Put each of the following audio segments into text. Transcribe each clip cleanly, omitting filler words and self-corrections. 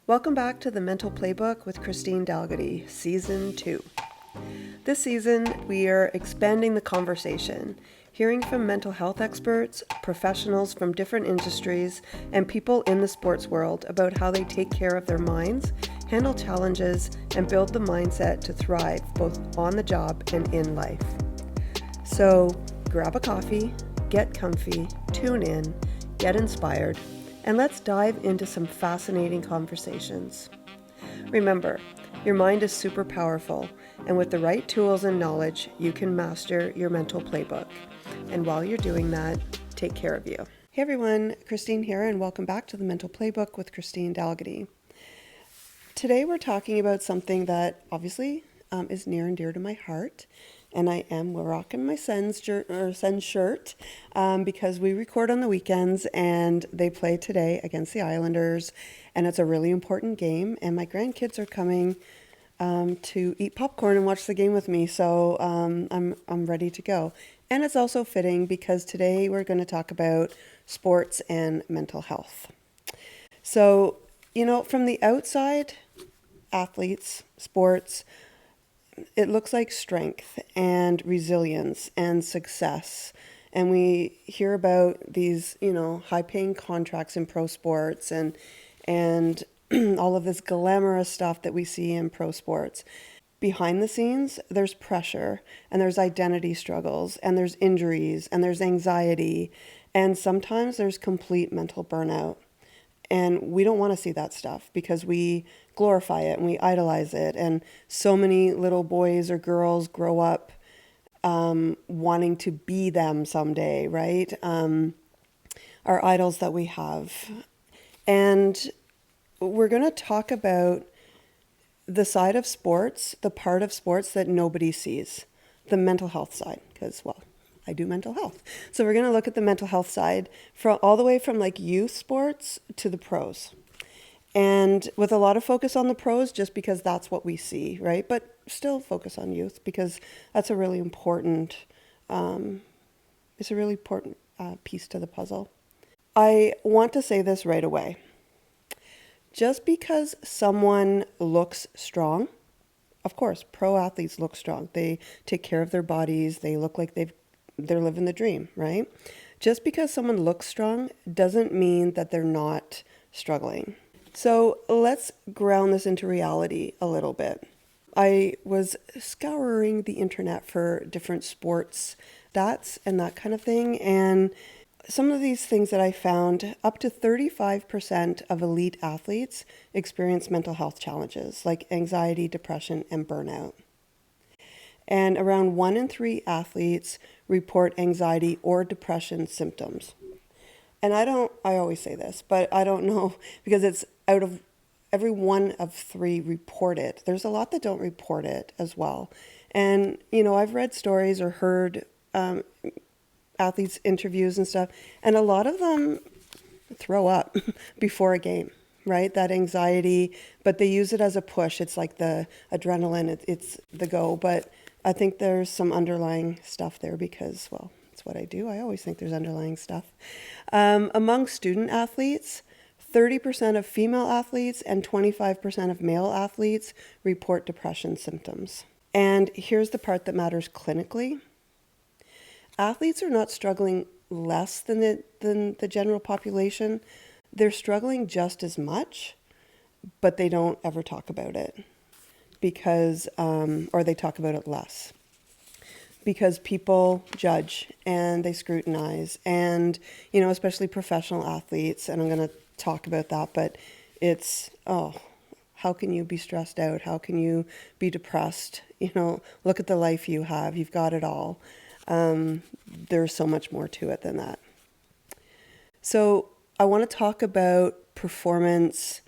Welcome back to the Mental Playbook with Christine Dalgety, Season 2. This season, we are expanding the conversation, hearing from mental health experts, professionals from different industries, and people in the sports world about how they take care of their minds, handle challenges, and build the mindset to thrive both on the job and in life. So, grab a coffee, get comfy, tune in, get inspired, and let's dive into some fascinating conversations. Remember, your mind is super powerful, and with the right tools and knowledge, you can master your mental playbook. And while you're doing that, take care of you. Hey everyone, Christine here, and welcome back to the Mental Playbook with Christine Dalgety. Today we're talking about something that obviously is near and dear to my heart. And I am rocking my son's shirt because we record on the weekends and they play today against the Islanders. And it's a really important game. And my grandkids are coming to eat popcorn and watch the game with me. So I'm ready to go. And it's also fitting because today we're going to talk about sports and mental health. So, from the outside, athletes, sports, it looks like strength and resilience and success. And we hear about these, high-paying contracts in pro sports and all of this glamorous stuff that we see in pro sports. Behind the scenes, there's pressure and there's identity struggles and there's injuries and there's anxiety and sometimes there's complete mental burnout. And we don't want to see that stuff because we glorify it and we idolize it. And so many little boys or girls grow up wanting to be them someday, right? Our idols that we have. And we're going to talk about the side of sports, the part of sports that nobody sees, the mental health side, because, I do mental health. So we're going to look at the mental health side all the way from like youth sports to the pros. And with a lot of focus on the pros, just because that's what we see, right? But still focus on youth because that's a really important, piece to the puzzle. I want to say this right away. Just because someone looks strong, of course, pro athletes look strong. They take care of their bodies. They look like they're living the dream, right? Just because someone looks strong doesn't mean that they're not struggling. So let's ground this into reality a little bit. I was scouring the internet for different sports stats and that kind of thing. And some of these things that I found, up to 35% of elite athletes experience mental health challenges like anxiety, depression, and burnout. And around 1 in 3 athletes report anxiety or depression symptoms. And I always say this, but I don't know because it's out of every 1 of 3 report it. There's a lot that don't report it as well. And, I've read stories or heard athletes' interviews and stuff, and a lot of them throw up before a game, right? That anxiety, but they use it as a push. It's like the adrenaline, it's the go, but I think there's some underlying stuff there because, it's what I do. I always think there's underlying stuff. Among student athletes, 30% of female athletes and 25% of male athletes report depression symptoms. And here's the part that matters clinically. Athletes are not struggling less than the general population. They're struggling just as much, but they don't ever talk about it because, or they talk about it less because people judge and they scrutinize and, especially professional athletes. And I'm going to talk about that, but it's, how can you be stressed out? How can you be depressed? Look at the life you have. You've got it all. There's so much more to it than that. So I want to talk about performance,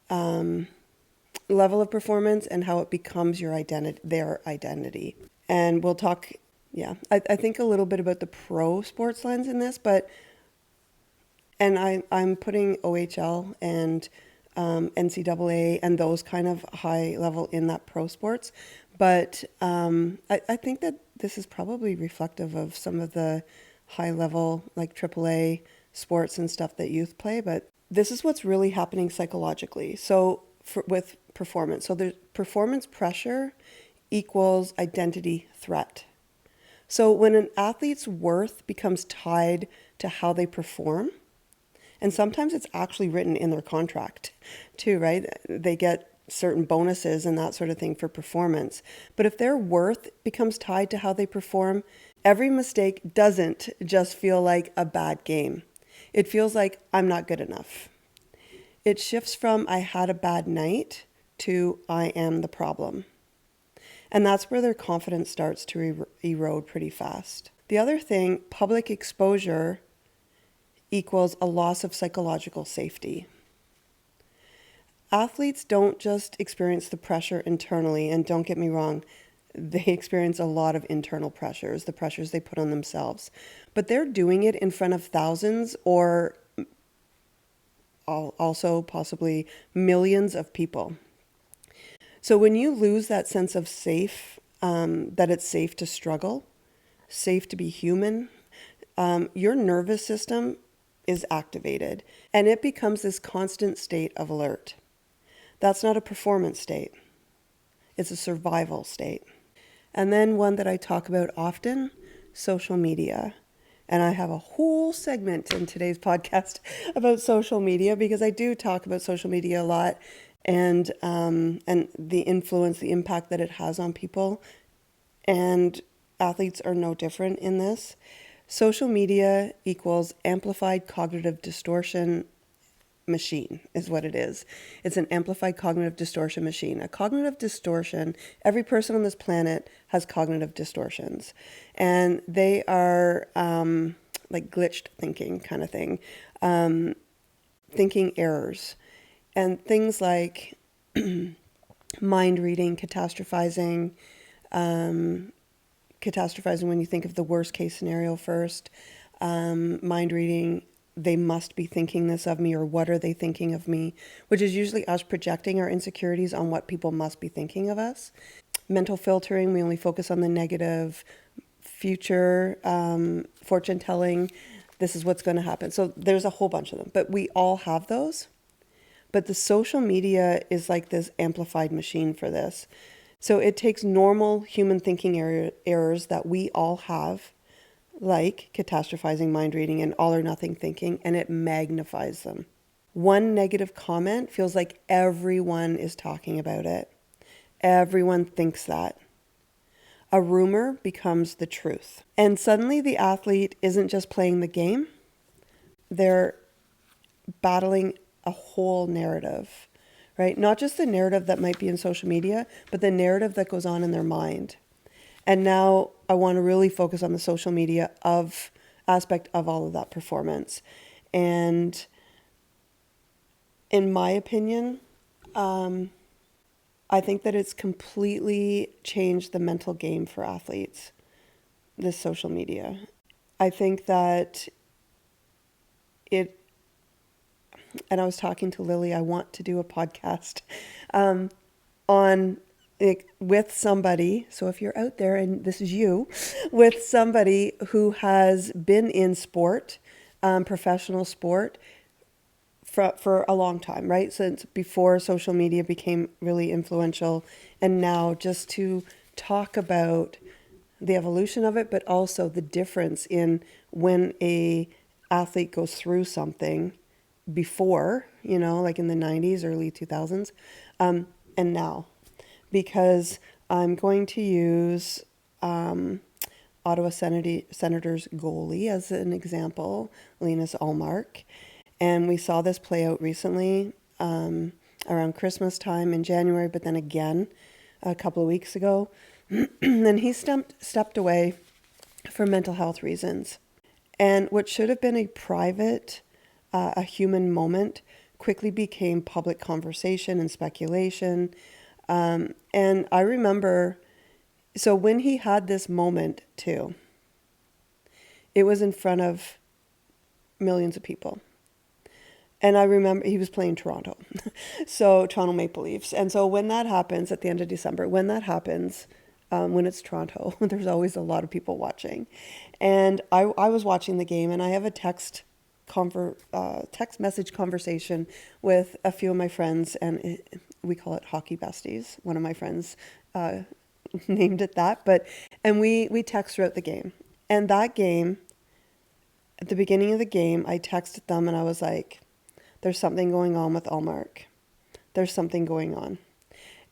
level of performance and how it becomes their identity. And we'll talk, I think a little bit about the pro sports lens in this, and I'm putting OHL and NCAA and those kind of high level in that pro sports. But I think that this is probably reflective of some of the high level like AAA sports and stuff that youth play. But this is what's really happening psychologically. So with performance, so there's performance pressure equals identity threat. So when an athlete's worth becomes tied to how they perform, and sometimes it's actually written in their contract too, right? They get certain bonuses and that sort of thing for performance. But if their worth becomes tied to how they perform, every mistake doesn't just feel like a bad game. It feels like I'm not good enough. It shifts from I had a bad night to I am the problem. And that's where their confidence starts to erode pretty fast. The other thing, public exposure equals a loss of psychological safety. Athletes don't just experience the pressure internally, and don't get me wrong, they experience a lot of internal pressures, the pressures they put on themselves. But they're doing it in front of thousands or also possibly millions of people. So when you lose that sense of safe, that it's safe to struggle, safe to be human, your nervous system is activated and it becomes this constant state of alert. That's not a performance state. It's a survival state. And then one that I talk about often, social media. And I have a whole segment in today's podcast about social media because I do talk about social media a lot and the influence, the impact that it has on people. And athletes are no different in this. Social media equals amplified cognitive distortion machine is what it is. It's an amplified cognitive distortion machine. A cognitive distortion, every person on this planet has cognitive distortions. And they are like glitched thinking kind of thing, thinking errors. And things like mind reading, catastrophizing when you think of the worst case scenario first, mind reading, they must be thinking this of me, or what are they thinking of me, which is usually us projecting our insecurities on what people must be thinking of us. Mental filtering, we only focus on the negative. Future, fortune telling, this is what's going to happen. So there's a whole bunch of them, but we all have those. But the social media is like this amplified machine for this. So it takes normal human thinking errors that we all have, like catastrophizing, mind reading, and all or nothing thinking, and it magnifies them. One negative comment feels like everyone is talking about it. Everyone thinks that. A rumor becomes the truth. And suddenly the athlete isn't just playing the game, they're battling a whole narrative, right? Not just the narrative that might be in social media, but the narrative that goes on in their mind. And now I want to really focus on the social media aspect of all of that performance. And in my opinion, I think that it's completely changed the mental game for athletes, this social media. I think that and I was talking to Lily, I want to do a podcast on it with somebody. So if you're out there and this is you, with somebody who has been in sport, professional sport, for a long time, right? Since before social media became really influential, and now just to talk about the evolution of it, but also the difference in when a athlete goes through something before, like in the 90s, early 2000s, and now, because I'm going to use Ottawa Senators goalie as an example, Linus Ullmark. And we saw this play out recently around Christmas time in January, but then again a couple of weeks ago. And he stepped away for mental health reasons. And what should have been a private, a human moment quickly became public conversation and speculation. And I remember, so when he had this moment too, it was in front of millions of people. And I remember he was playing Toronto, so Toronto Maple Leafs. And so when that happens at the end of December, when it's Toronto, there's always a lot of people watching. And I was watching the game, and I have a text text message conversation with a few of my friends, and we call it hockey besties. One of my friends named it that, and we text throughout the game. And that game, at the beginning of the game, I texted them and I was like, there's something going on with Allmark. There's something going on.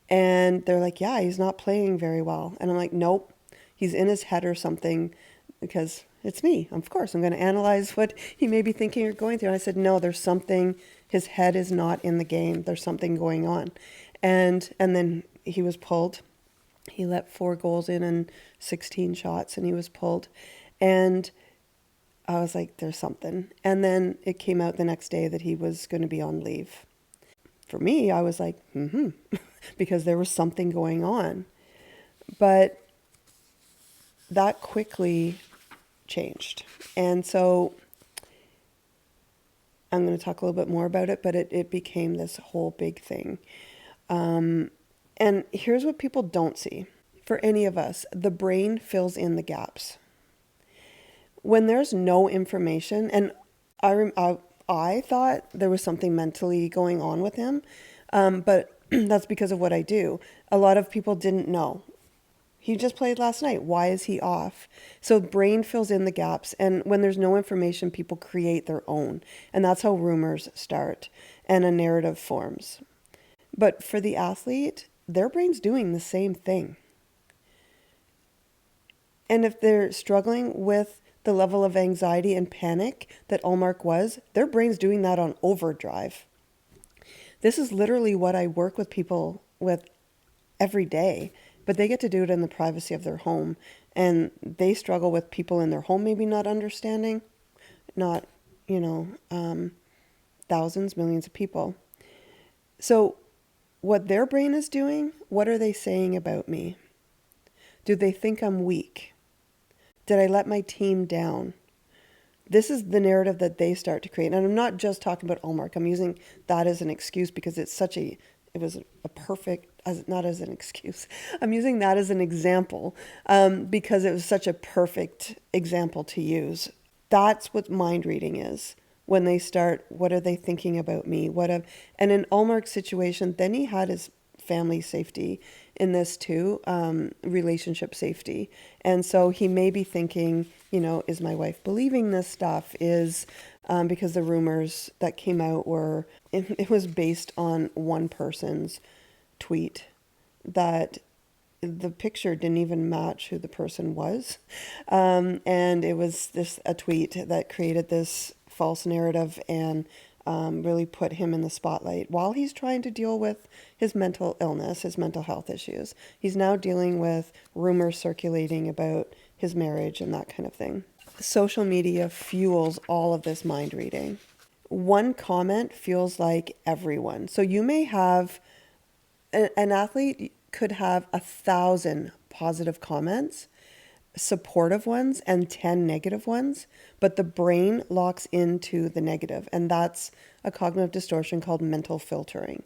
And they're like, yeah, he's not playing very well. And I'm like, nope, he's in his head or something, because it's me. Of course, I'm going to analyze what he may be thinking or going through. And I said, no, there's something. His head is not in the game. There's something going on. And then he was pulled. He let 4 goals in and 16 shots, and he was pulled. And I was like, there's something. And then it came out the next day that he was going to be on leave. For me, I was like, because there was something going on. But that quickly changed. And so I'm going to talk a little bit more about it, but it became this whole big thing. And here's what people don't see. For any of us, the brain fills in the gaps. When there's no information, and I thought there was something mentally going on with him, but that's because of what I do. A lot of people didn't know. He just played last night. Why is he off? So brain fills in the gaps. And when there's no information, people create their own. And that's how rumors start and a narrative forms. But for the athlete, their brain's doing the same thing. And if they're struggling with the level of anxiety and panic that Allmark was, their brain's doing that on overdrive. This is literally what I work with people with every day, but they get to do it in the privacy of their home. And they struggle with people in their home maybe not understanding, not, thousands, millions of people. So what their brain is doing, what are they saying about me? Do they think I'm weak? Did I let my team down? This is the narrative that they start to create. And I'm not just talking about Allmark. I'm using that as an excuse because it was a perfect, not as an excuse. I'm using that as an example because it was such a perfect example to use. That's what mind reading is. When they start, what are they thinking about me? And in Allmark's situation, then he had his family safety in this too, relationship safety. And so he may be thinking, is my wife believing this stuff? Because the rumors that came out it was based on one person's tweet that the picture didn't even match who the person was. And it was a tweet that created this false narrative and really put him in the spotlight while he's trying to deal with his mental illness, his mental health issues. He's now dealing with rumors circulating about his marriage and that kind of thing. Social media fuels all of this mind reading. One comment feels like everyone. So you may have, an athlete could have 1,000 positive comments, supportive ones, and 10 negative ones, but the brain locks into the negative. And that's a cognitive distortion called mental filtering,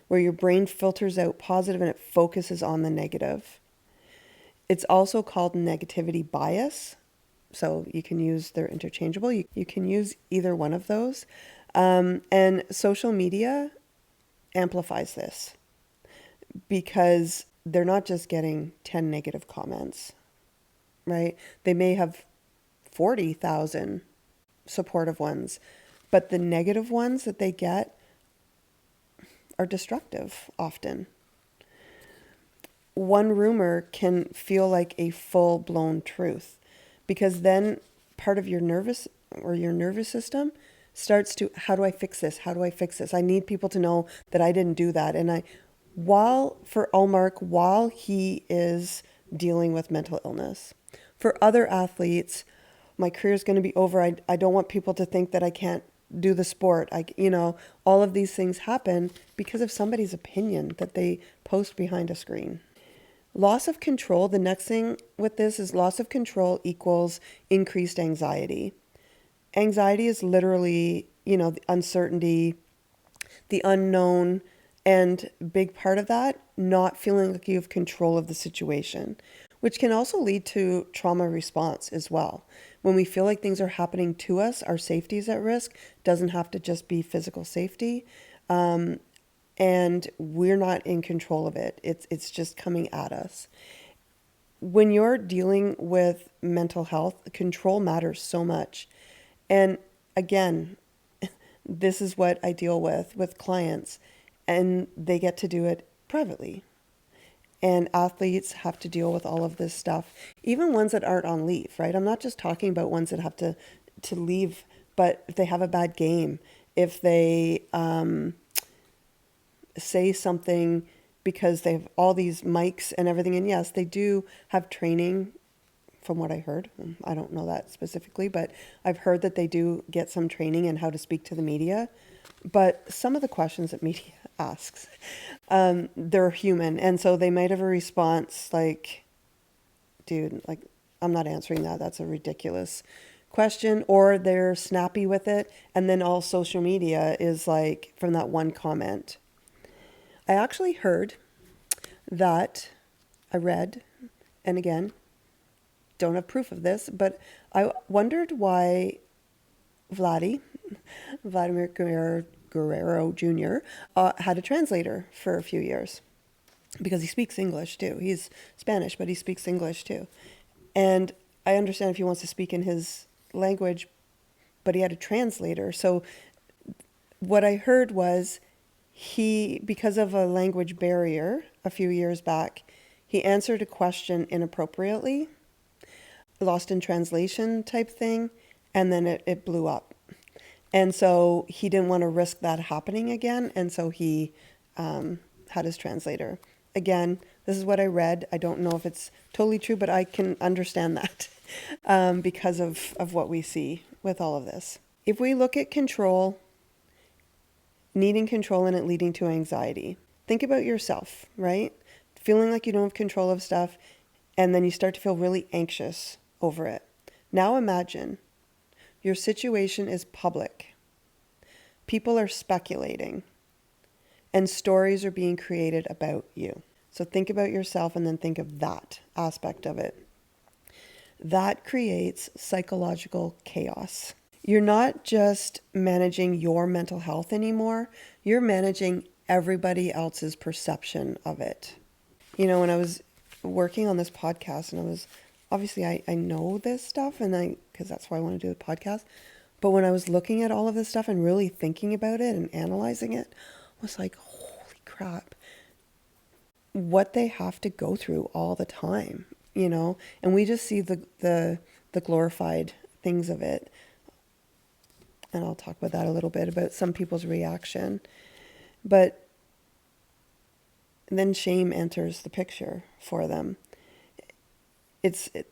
where your brain filters out positive and it focuses on the negative. It's also called negativity bias. So you can use, they're interchangeable. You can use either one of those. And social media amplifies this because they're not just getting 10 negative comments, right? They may have 40,000 supportive ones, but the negative ones that they get are destructive often. One rumor can feel like a full-blown truth because then part of your nervous system starts to, how do I fix this? How do I fix this? I need people to know that I didn't do that. And for Allmark, while he is dealing with mental illness, for other athletes, my career is going to be over. I don't want people to think that I can't do the sport. All of these things happen because of somebody's opinion that they post behind a screen. Loss of control. The next thing with this is loss of control equals increased anxiety. Anxiety is literally, the uncertainty, the unknown, and big part of that, not feeling like you have control of the situation. which can also lead to trauma response as well. When we feel like things are happening to us, our safety is at risk. Doesn't have to just be physical safety. And we're not in control of it. It's just coming at us. When you're dealing with mental health, control matters so much. And again, this is what I deal with clients, and they get to do it privately. And athletes have to deal with all of this stuff, even ones that aren't on leave, right? I'm not just talking about ones that have to leave, but if they have a bad game, if they say something because they have all these mics and everything. And yes, they do have training from what I heard. I don't know that specifically, but I've heard that they do get some training in how to speak to the media. But some of the questions that media asks, they're human. And so they might have a response like, dude, like, I'm not answering that. That's a ridiculous question. Or they're snappy with it. And then all social media is like from that one comment. I actually heard that I read, and again, don't have proof of this, but I wondered why Vladimir Guerrero Jr. Had a translator for a few years, because he speaks English too. He's Spanish, but he speaks English too. And I understand if he wants to speak in his language, but he had a translator. So what I heard was he, because of a language barrier a few years back, he answered a question inappropriately, lost in translation type thing, and then it blew up. And so he didn't want to risk that happening again, and so he had his translator. Again, this is what I read. I don't know if it's totally true, but I can understand that because of what we see with all of this. If we look at control, needing control and it leading to anxiety, think about yourself, right? Feeling like you don't have control of stuff, and then you start to feel really anxious over it. Now imagine your situation is public. People are speculating, and stories are being created about you. So think about yourself and then think of that aspect of it. That creates psychological chaos. You're not just managing your mental health anymore, you're managing everybody else's perception of it. You know, when I was working on this podcast, and I know this stuff, and because that's why I want to do a podcast, but when I was looking at all of this stuff and really thinking about it and analyzing it, I was like, holy crap, what they have to go through all the time, you know? And we just see the glorified things of it. And I'll talk about that a little bit, about some people's reaction. But then shame enters the picture for them.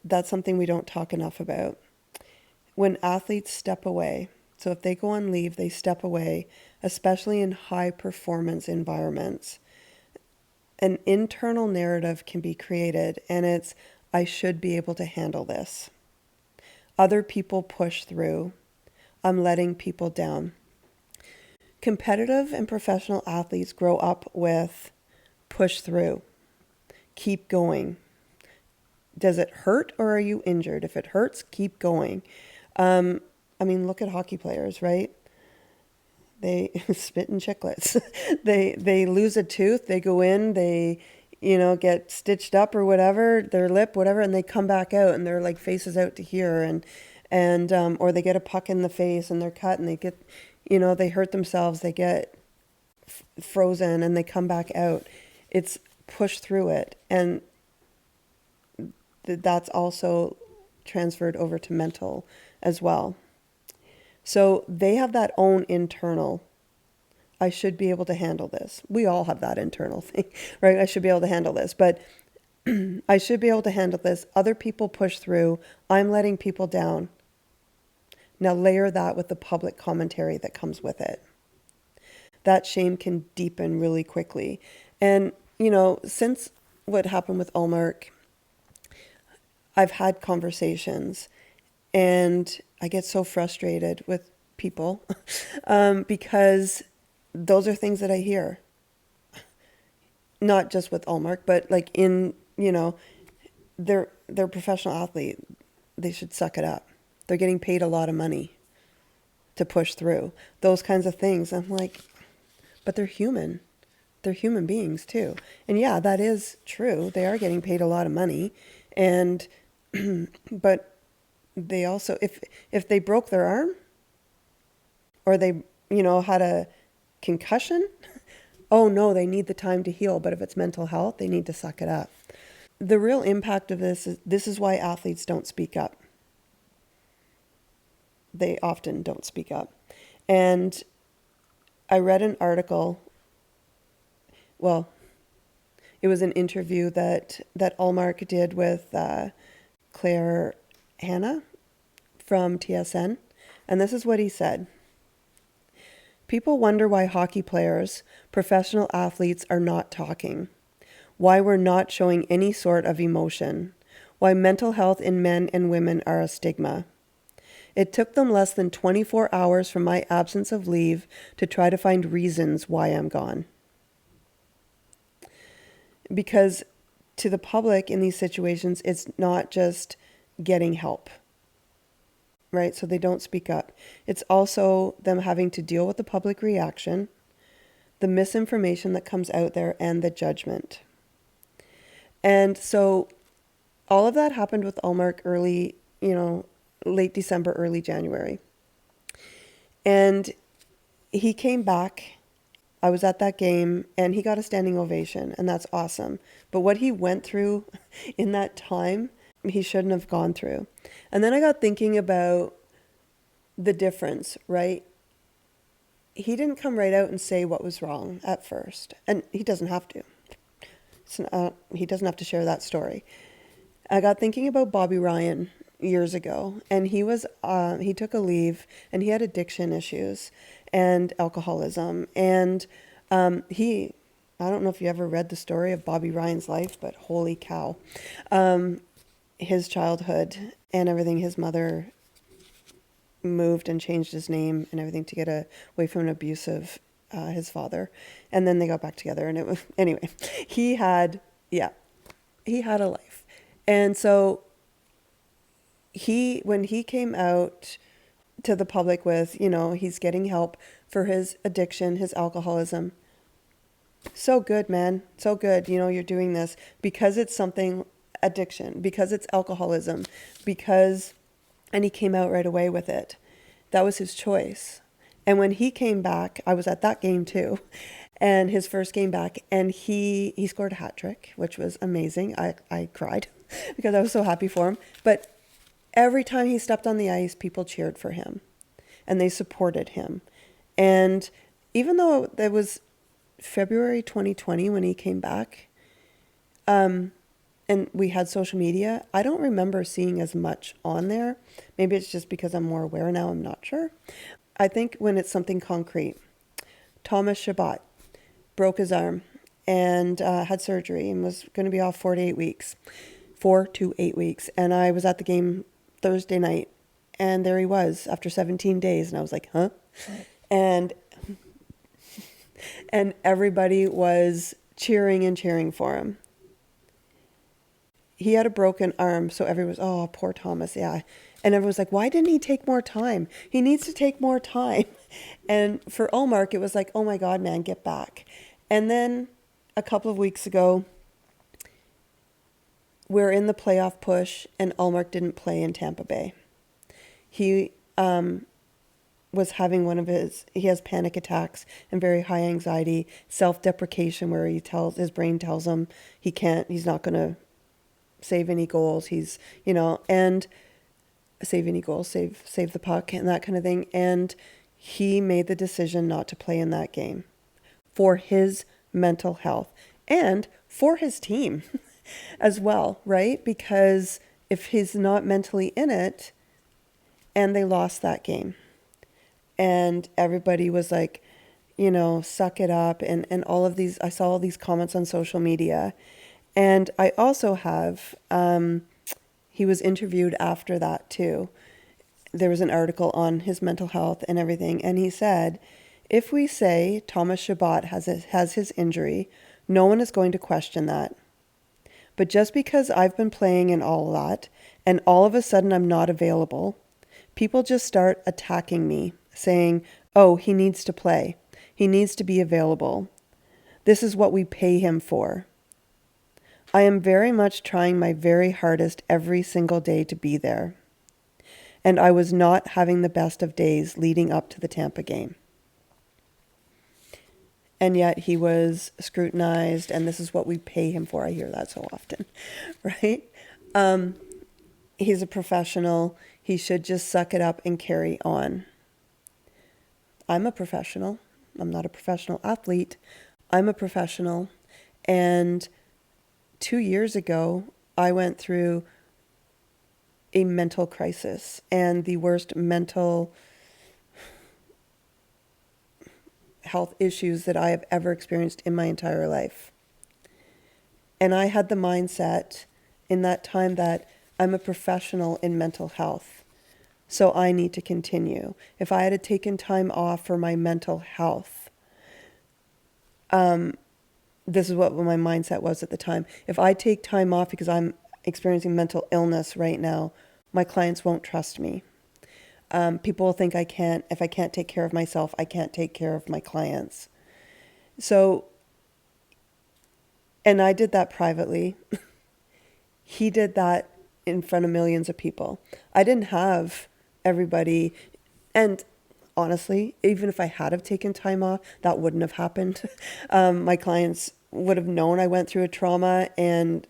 That's something we don't talk enough about. When athletes step away, so if they go on leave, they step away, especially in high performance environments, an internal narrative can be created, and it's, I should be able to handle this. Other people push through. I'm letting people down. Competitive and professional athletes grow up with push through, keep going. Does it hurt or are you injured? If it hurts, keep going. Look at hockey players, right? They spit in chiclets. They lose a tooth, they go in, they, get stitched up or whatever, their lip, whatever, and they come back out and their like faces out to here, and or they get a puck in the face and they're cut and they get, they hurt themselves, they get frozen and they come back out. It's push through it. And that's also transferred over to mental as well. So they have that own internal, I should be able to handle this. We all have that internal thing, right? I should be able to handle this, but I should be able to handle this. Other people push through. I'm letting people down. Now layer that with the public commentary that comes with it. That shame can deepen really quickly. And, since what happened with Ulmark, I've had conversations and I get so frustrated with people because those are things that I hear. Not just with Ulmark, but like in, they're a professional athlete. They should suck it up. They're getting paid a lot of money to push through those kinds of things. I'm like, but they're human. They're human beings too. And yeah, that is true. They are getting paid a lot of money. And, but they also, if they broke their arm or they, had a concussion, oh no, they need the time to heal. But if it's mental health, they need to suck it up. The real impact of this is why athletes don't speak up. They often don't speak up. And I read an article, well, it was an interview that Allmark did with Claire Hanna from TSN. And this is what he said. People wonder why hockey players, professional athletes, are not talking. Why we're not showing any sort of emotion. Why mental health in men and women are a stigma. It took them less than 24 hours from my absence of leave to try to find reasons why I'm gone. Because to the public in these situations, it's not just getting help, right? So they don't speak up. It's also them having to deal with the public reaction, the misinformation that comes out there, and the judgment. And so all of that happened with Allmark early, late December, early January. And he came back. I was at that game and he got a standing ovation, and that's awesome. But what he went through in that time, he shouldn't have gone through. And then I got thinking about the difference, right? He didn't come right out and say what was wrong at first. And he doesn't have to. He doesn't have to share that story. I got thinking about Bobby Ryan years ago, and he took a leave, and he had addiction issues and alcoholism. And I don't know if you ever read the story of Bobby Ryan's life, but holy cow. His childhood and everything, his mother moved and changed his name and everything to get away from an abusive his father, and then they got back together, and it was, anyway, he had a life. And so when he came out to the public with, he's getting help for his addiction, his alcoholism. So good, man. So good. You're doing this because it's something addiction, because it's alcoholism, and he came out right away with it. That was his choice. And when he came back, I was at that game too, and his first game back, and he scored a hat trick, which was amazing. I cried because I was so happy for him. But every time he stepped on the ice, people cheered for him and they supported him. And even though it was February 2020 when he came back, and we had social media, I don't remember seeing as much on there. Maybe it's just because I'm more aware now, I'm not sure. I think when it's something concrete. Thomas Chabot broke his arm and had surgery and was going to be off 4 to 8 weeks. And I was at the game Thursday night, and there he was after 17 days. And I was like, huh? And everybody was cheering for him. He had a broken arm, so everyone was, oh, poor Thomas, yeah. And everyone was like, why didn't he take more time? He needs to take more time. And for Allmark, it was like, oh my God, man, get back. And then a couple of weeks ago, we're in the playoff push, and Allmark didn't play in Tampa Bay. He was having he has panic attacks and very high anxiety, self-deprecation, where his brain tells him he's not going to save any goals. And save any goals, save the puck and that kind of thing. And he made the decision not to play in that game for his mental health and for his team as well, right? Because if he's not mentally in it, and they lost that game, and everybody was like, suck it up, and all of these, I saw all these comments on social media. And I also have, he was interviewed after that too. There was an article on his mental health and everything. And he said, if we say Thomas Chabot has his injury, no one is going to question that. But just because I've been playing in all of that, and all of a sudden I'm not available, people just start attacking me, saying, oh, he needs to play. He needs to be available. This is what we pay him for. I am very much trying my very hardest every single day to be there. And I was not having the best of days leading up to the Tampa game. And yet he was scrutinized, and this is what we pay him for. I hear that so often, right? He's a professional. He should just suck it up and carry on. I'm a professional. I'm not a professional athlete. I'm a professional. And 2 years ago, I went through a mental crisis and the worst mental health issues that I have ever experienced in my entire life. And I had the mindset in that time that I'm a professional in mental health, so I need to continue. If I had taken time off for my mental health, this is what my mindset was at the time. If I take time off because I'm experiencing mental illness right now, my clients won't trust me. People will think if I can't take care of myself, I can't take care of my clients. So, and I did that privately. He did that in front of millions of people. I didn't have everybody, and honestly, even if I had have taken time off, that wouldn't have happened. My clients would have known I went through a trauma, and,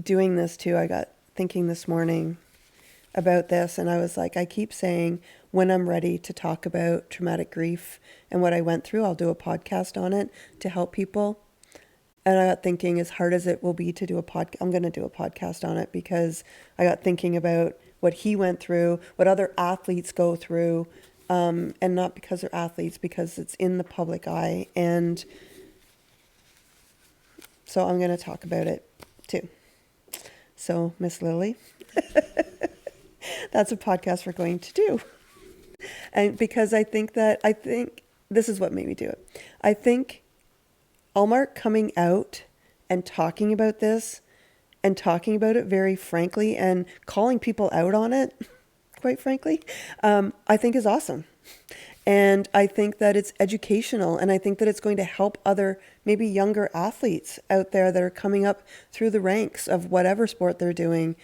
doing this too, I got thinking this morning about this, and I was like, I keep saying when I'm ready to talk about traumatic grief and what I went through, I'll do a podcast on it to help people. And I got thinking, as hard as it will be to do a podcast, I'm going to do a podcast on it, because I got thinking about what he went through, what other athletes go through, and not because they're athletes, because it's in the public eye. And so I'm going to talk about it too. So, Miss Lily, that's a podcast we're going to do. And because I think this is what made me do it. I think Allmark coming out and talking about this and talking about it very frankly and calling people out on it, quite frankly, I think is awesome. And I think that it's educational, and I think that it's going to help other, maybe younger athletes out there that are coming up through the ranks of whatever sport they're doing.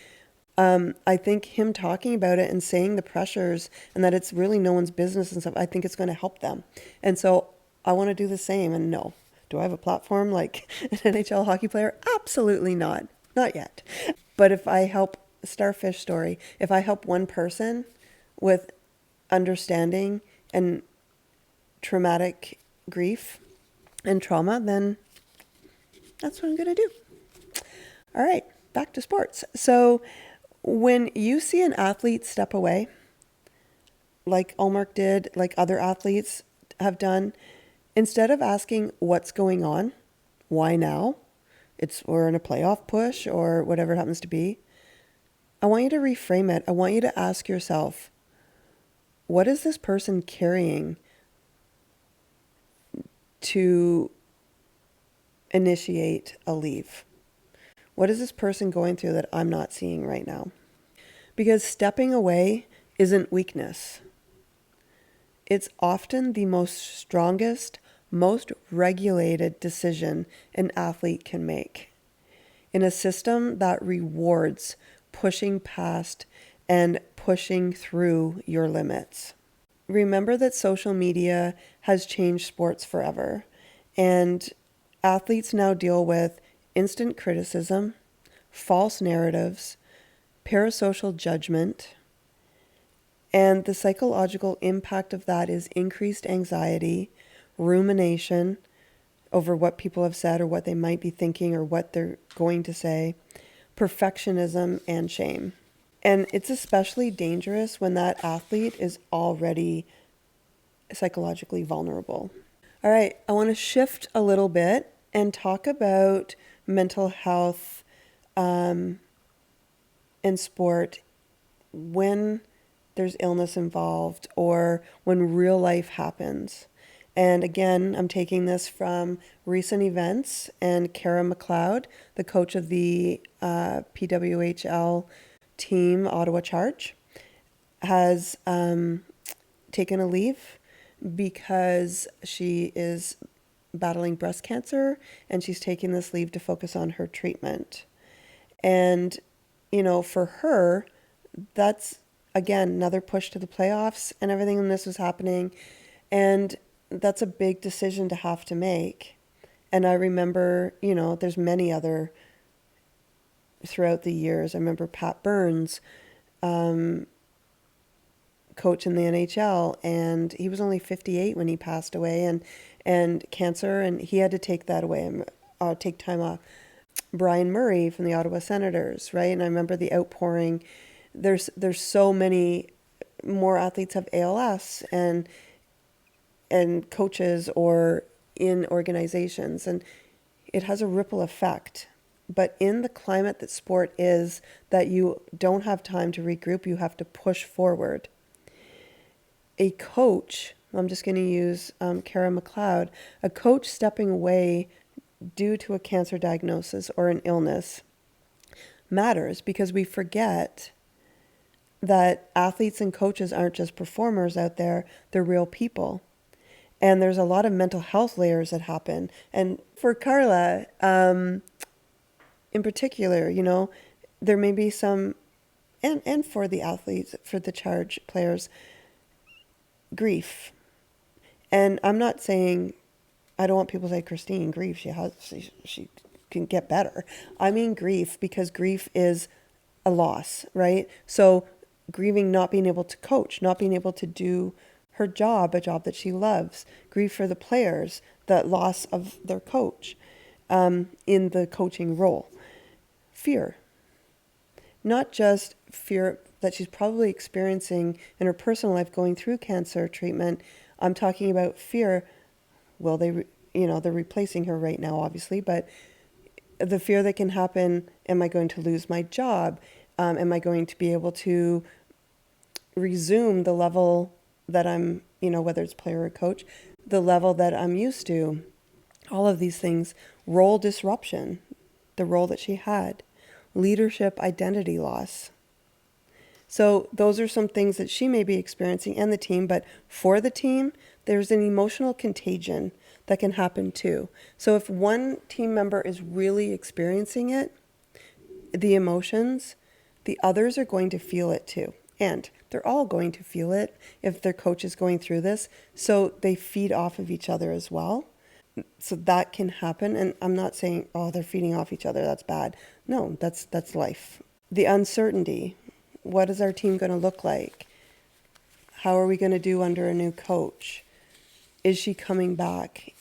I think him talking about it and saying the pressures and that it's really no one's business and stuff, I think it's going to help them. And so I want to do the same. And no, do I have a platform like an NHL hockey player? Absolutely not. Not yet. But if I help, Starfish story, if I help one person with understanding and traumatic grief and trauma, then that's what I'm going to do. All right, back to sports. So when you see an athlete step away, like Allmark did, like other athletes have done, instead of asking what's going on, why now, we're in a playoff push or whatever it happens to be, I want you to reframe it. I want you to ask yourself, what is this person carrying to initiate a leave? What is this person going through that I'm not seeing right now? Because stepping away isn't weakness. It's often the most strongest, most regulated decision an athlete can make in a system that rewards pushing past and pushing through your limits. Remember that social media has changed sports forever, and athletes now deal with instant criticism, false narratives, parasocial judgment, and the psychological impact of that is increased anxiety, rumination over what people have said or what they might be thinking or what they're going to say, perfectionism, and shame. And it's especially dangerous when that athlete is already psychologically vulnerable. All right, I want to shift a little bit and talk about mental health in sport when there's illness involved or when real life happens. And again, I'm taking this from recent events, and Kara McLeod, the coach of the PWHL team, Ottawa Charge, has taken a leave because she is battling breast cancer, and she's taking this leave to focus on her treatment. And, for her, that's, again, another push to the playoffs and everything when this was happening. And that's a big decision to have to make. And I remember, there's many other throughout the years. I remember Pat Burns, coach in the NHL, and he was only 58 when he passed away, and cancer, and he had to take that away, take time off. Brian Murray from the Ottawa Senators, right? And I remember the outpouring. There's so many more athletes have ALS and coaches or in organizations, and it has a ripple effect. But in the climate that sport is, that you don't have time to regroup, you have to push forward. A coach, I'm just going to use Kara McLeod, a coach stepping away due to a cancer diagnosis or an illness matters, because we forget that athletes and coaches aren't just performers out there, they're real people. And there's a lot of mental health layers that happen. And for Carla, in particular, there may be some, and for the athletes, for the Charge players, grief. And I'm not saying, I don't want people to say, Christine, grief, she can get better. I mean grief, because grief is a loss, right? So grieving not being able to coach, not being able to do her job, a job that she loves. Grief for the players, the loss of their coach in the coaching role. Fear. Not just fear that she's probably experiencing in her personal life going through cancer treatment. I'm talking about fear. Well, they're replacing her right now, obviously, but the fear that can happen, am I going to lose my job? Am I going to be able to resume the level that I'm, whether it's player or coach, the level that I'm used to? All of these things, role disruption, the role that she had, leadership identity loss. So those are some things that she may be experiencing, and the team, but for the team, there's an emotional contagion that can happen too. So if one team member is really experiencing it, the emotions, the others are going to feel it too. And they're all going to feel it if their coach is going through this. So they feed off of each other as well. So that can happen. And I'm not saying, they're feeding off each other, that's bad. No, that's life. The uncertainty. What is our team going to look like? How are we going to do under a new coach? Is she coming back?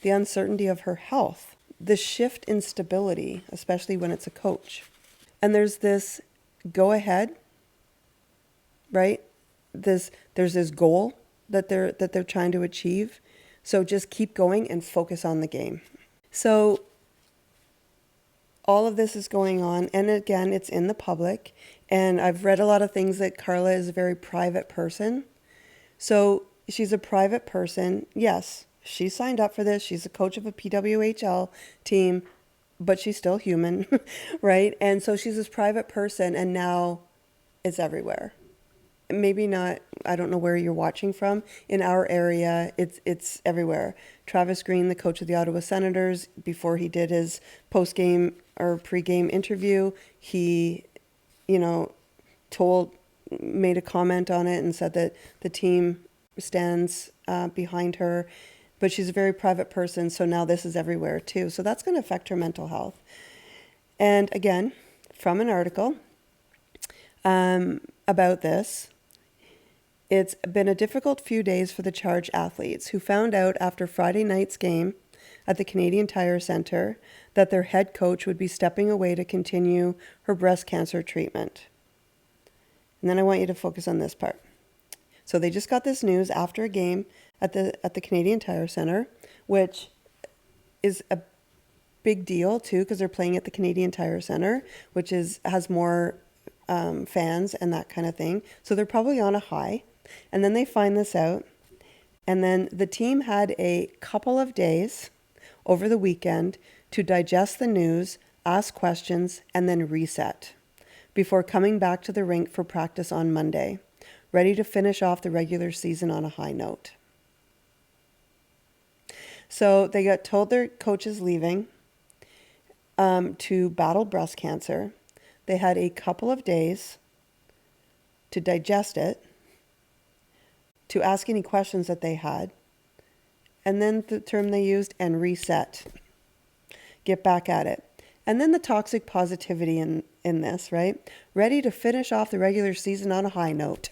The uncertainty of her health. The shift in stability, especially when it's a coach. And there's this go ahead, right? There's this goal that they're trying to achieve. So just keep going and focus on the game. So all of this is going on, and again, it's in the public, and I've read a lot of things that Carla is a very private person. So she's a private person. Yes, she signed up for this. She's a coach of a PWHL team, but she's still human, right? And so she's this private person, and now it's everywhere. Maybe not, I don't know where you're watching from. In our area, it's everywhere. Travis Green, the coach of the Ottawa Senators, before he did his post-game or pre-game interview, he, made a comment on it and said that the team stands behind her. But she's a very private person, so now this is everywhere too. So that's going to affect her mental health. And again, from an article about this, it's been a difficult few days for the Charge athletes, who found out after Friday night's game at the Canadian Tire Centre that their head coach would be stepping away to continue her breast cancer treatment. And then I want you to focus on this part. So they just got this news after a game at the Canadian Tire Centre, which is a big deal too, because they're playing at the Canadian Tire Centre, which has more fans and that kind of thing. So they're probably on a high. And then they find this out. And then the team had a couple of days over the weekend to digest the news, ask questions, and then reset before coming back to the rink for practice on Monday, ready to finish off the regular season on a high note. So they got told their coach is leaving to battle breast cancer. They had a couple of days to digest it, to ask any questions that they had, and then the term they used, and reset. Get back at it. And then the toxic positivity in this, right? Ready to finish off the regular season on a high note.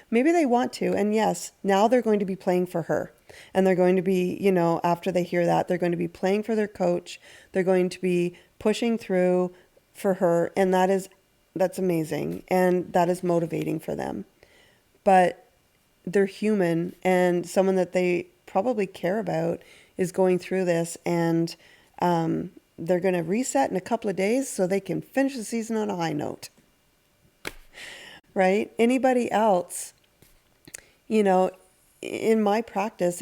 Maybe they want to, and yes, now they're going to be playing for her. And they're going to be, after they hear that, they're going to be playing for their coach. They're going to be pushing through for her, and that's amazing, and that is motivating for them. But they're human, and someone that they probably care about is going through this, and they're going to reset in a couple of days so they can finish the season on a high note. Right? Anybody else, in my practice,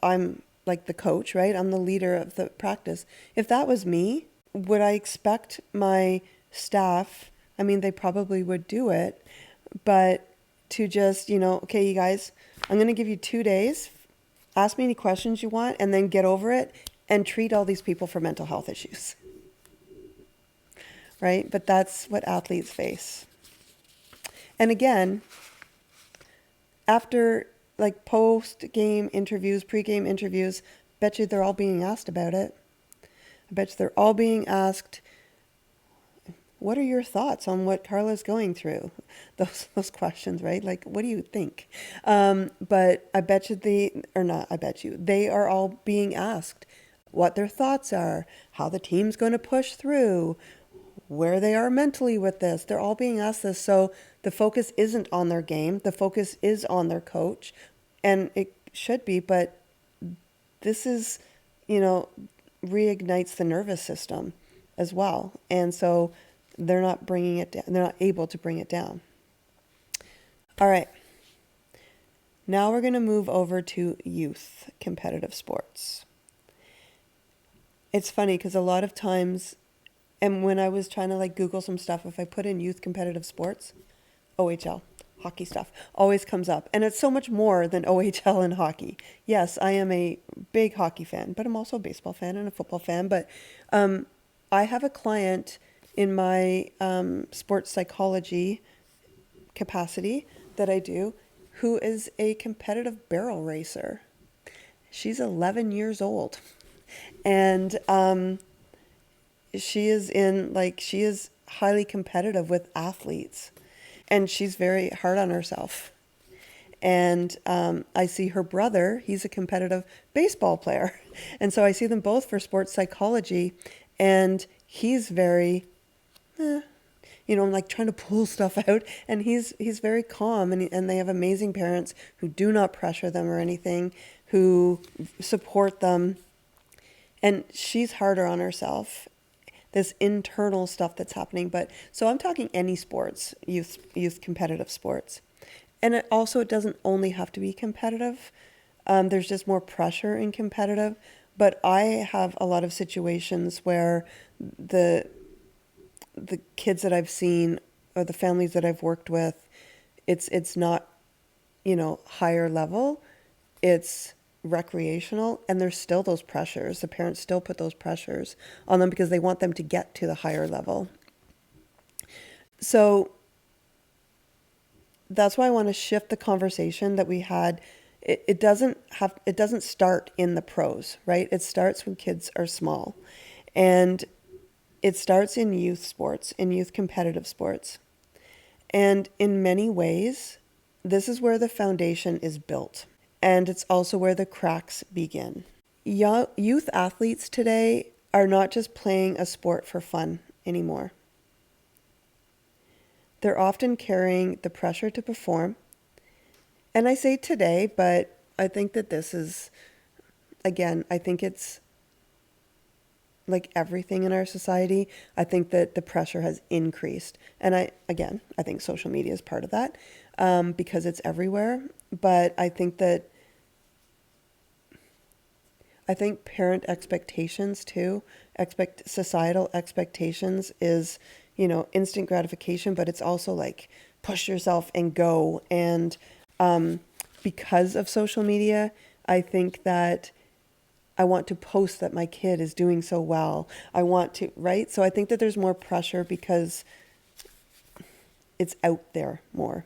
I'm like the coach, right? I'm the leader of the practice. If that was me, would I expect my staff, they probably would do it, but to just, okay, you guys, I'm going to give you 2 days. Ask me any questions you want, and then get over it and treat all these people for mental health issues. Right? But that's what athletes face. And again, after like post-game interviews, pre-game interviews, bet you they're all being asked about it. I bet you they're all being asked, what are your thoughts on what Carla's going through? Those questions, right? Like, what do you think? But I bet you they are all being asked what their thoughts are, how the team's going to push through, where they are mentally with this. They're all being asked this. So the focus isn't on their game. The focus is on their coach. And it should be, but this is, reignites the nervous system as well. And so they're not bringing it down. They're not able to bring it down. All right. Now we're going to move over to youth competitive sports. It's funny because a lot of times, and when I was trying to Google some stuff, if I put in youth competitive sports, OHL, hockey stuff, always comes up. And it's so much more than OHL and hockey. Yes, I am a big hockey fan, but I'm also a baseball fan and a football fan. But I have a client in my sports psychology capacity that I do who is a competitive barrel racer. She's 11 years old. And she is highly competitive with athletes, and she's very hard on herself. And I see her brother, he's a competitive baseball player. And so I see them both for sports psychology, and he's very, I'm trying to pull stuff out, and he's very calm, and they have amazing parents who do not pressure them or anything, who support them. And she's harder on herself, this internal stuff that's happening. But so I'm talking any sports, youth competitive sports. And it doesn't only have to be competitive. There's just more pressure in competitive. But I have a lot of situations where the kids that I've seen or the families that I've worked with, it's not, higher level. It's recreational, and there's still those pressures. The parents still put those pressures on them because they want them to get to the higher level. So that's why I want to shift the conversation that we had. It doesn't start in the pros, right? It starts when kids are small, and it starts in youth sports, in youth competitive sports. And in many ways, this is where the foundation is built. And it's also where the cracks begin. Youth athletes today are not just playing a sport for fun anymore. They're often carrying the pressure to perform. And I say today, but I think that this is, again, I think it's like everything in our society. I think that the pressure has increased. And I think social media is part of that because it's everywhere. But I think that I think parent expectations too, societal expectations is, instant gratification, but it's also like push yourself and go. And because of social media, I think that I want to post that my kid is doing so well. I want to, right? So I think that there's more pressure because it's out there more.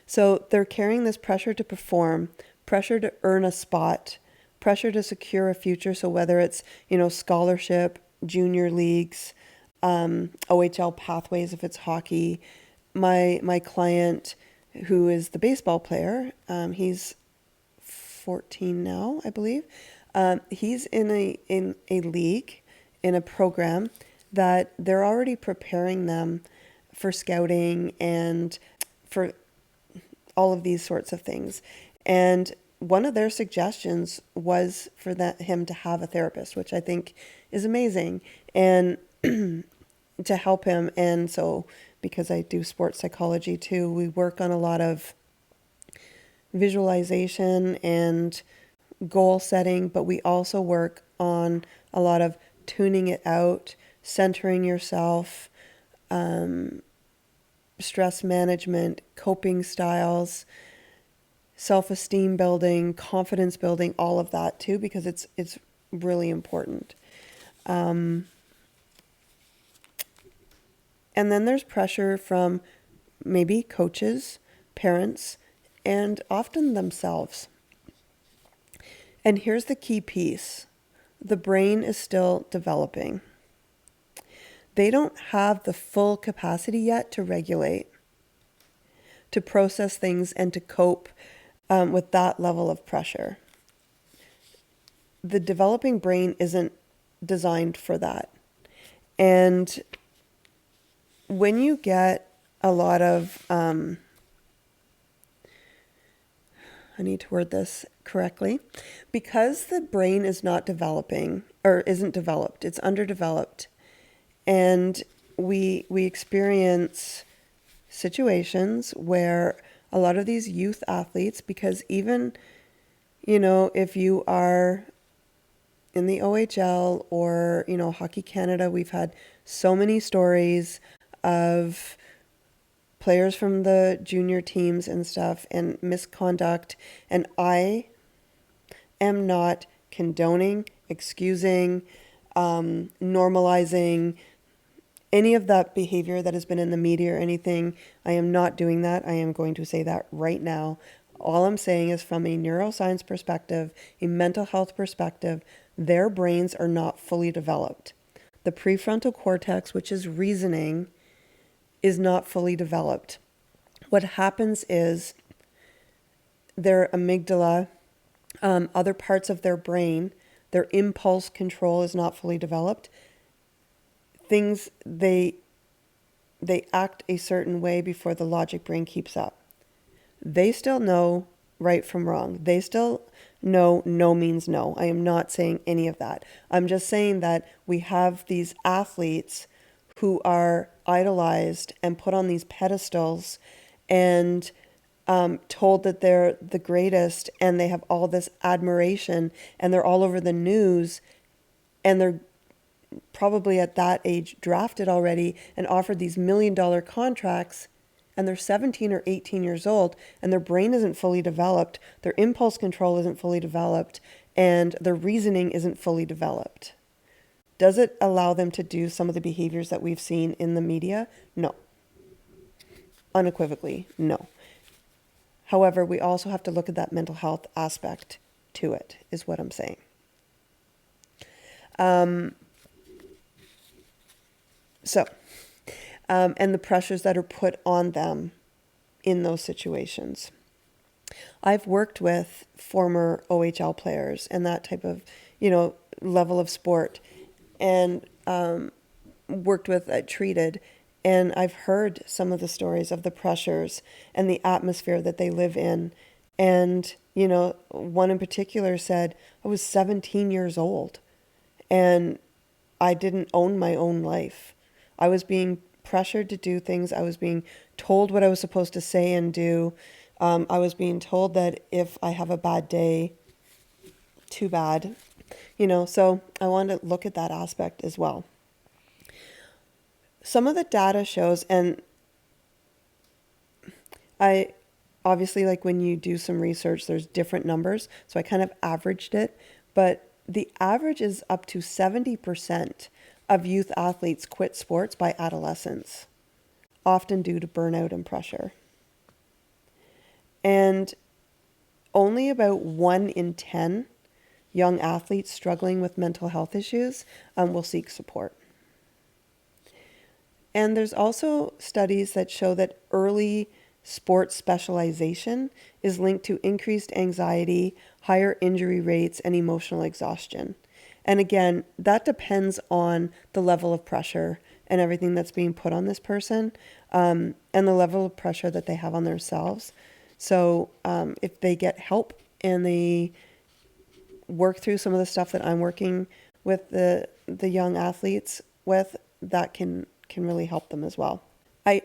So they're carrying this pressure to perform, pressure to earn a spot, pressure to secure a future. So whether it's, scholarship, junior leagues, OHL pathways, if it's hockey. My client, who is the baseball player, he's 14 now, I believe. He's in a league, in a program that they're already preparing them for scouting and for all of these sorts of things. And one of their suggestions was for him to have a therapist, which I think is amazing, and to help him. And so, because I do sports psychology too, we work on a lot of visualization and goal setting, but we also work on a lot of tuning it out, centering yourself, stress management, coping styles, self-esteem building, confidence building, all of that too, because it's really important. And then there's pressure from maybe coaches, parents, and often themselves. And here's the key piece. The brain is still developing. They don't have the full capacity yet to regulate, to process things, and to cope with that level of pressure. The developing brain isn't designed for that. And when you get a lot of, I need to word this correctly, because the brain is not developing or isn't developed, it's underdeveloped. And we experience situations where a lot of these youth athletes, because even, if you are in the OHL or, Hockey Canada, we've had so many stories of players from the junior teams and stuff and misconduct. And I am not condoning, excusing, normalizing any of that behavior that has been in the media or anything. I am not doing that. I am going to say that right now. All I'm saying is, from a neuroscience perspective, a mental health perspective, their brains are not fully developed. The prefrontal cortex, which is reasoning, is not fully developed. What happens is their amygdala, other parts of their brain, their impulse control is not fully developed. Things, they act a certain way before the logic brain keeps up. They still know right from wrong. They still know no means no. I am not saying any of that. I'm just saying that we have these athletes who are idolized and put on these pedestals and told that they're the greatest, and they have all this admiration, and they're all over the news, and they're probably at that age drafted already and offered these $1 million contracts, and they're 17 or 18 years old, and their brain isn't fully developed, their impulse control isn't fully developed, and their reasoning isn't fully developed. Does it allow them to do some of the behaviors that we've seen in the media? No. Unequivocally, no. However, we also have to look at that mental health aspect to it, is what I'm saying. And the pressures that are put on them in those situations. I've worked with former OHL players and that type of, level of sport, and worked with, treated, and I've heard some of the stories of the pressures and the atmosphere that they live in. And, one in particular said, I was 17 years old and I didn't own my own life. I was being pressured to do things. I was being told what I was supposed to say and do. I was being told that if I have a bad day, too bad. So I wanted to look at that aspect as well. Some of the data shows, and I obviously, like when you do some research, there's different numbers. So I kind of averaged it, but the average is up to 70% of youth athletes quit sports by adolescence, often due to burnout and pressure. And only about 1 in 10 young athletes struggling with mental health issues will seek support. And there's also studies that show that early sports specialization is linked to increased anxiety, higher injury rates, and emotional exhaustion. And again, that depends on the level of pressure and everything that's being put on this person, and the level of pressure that they have on themselves. So if they get help and they work through some of the stuff that I'm working with the young athletes with, that can really help them as well.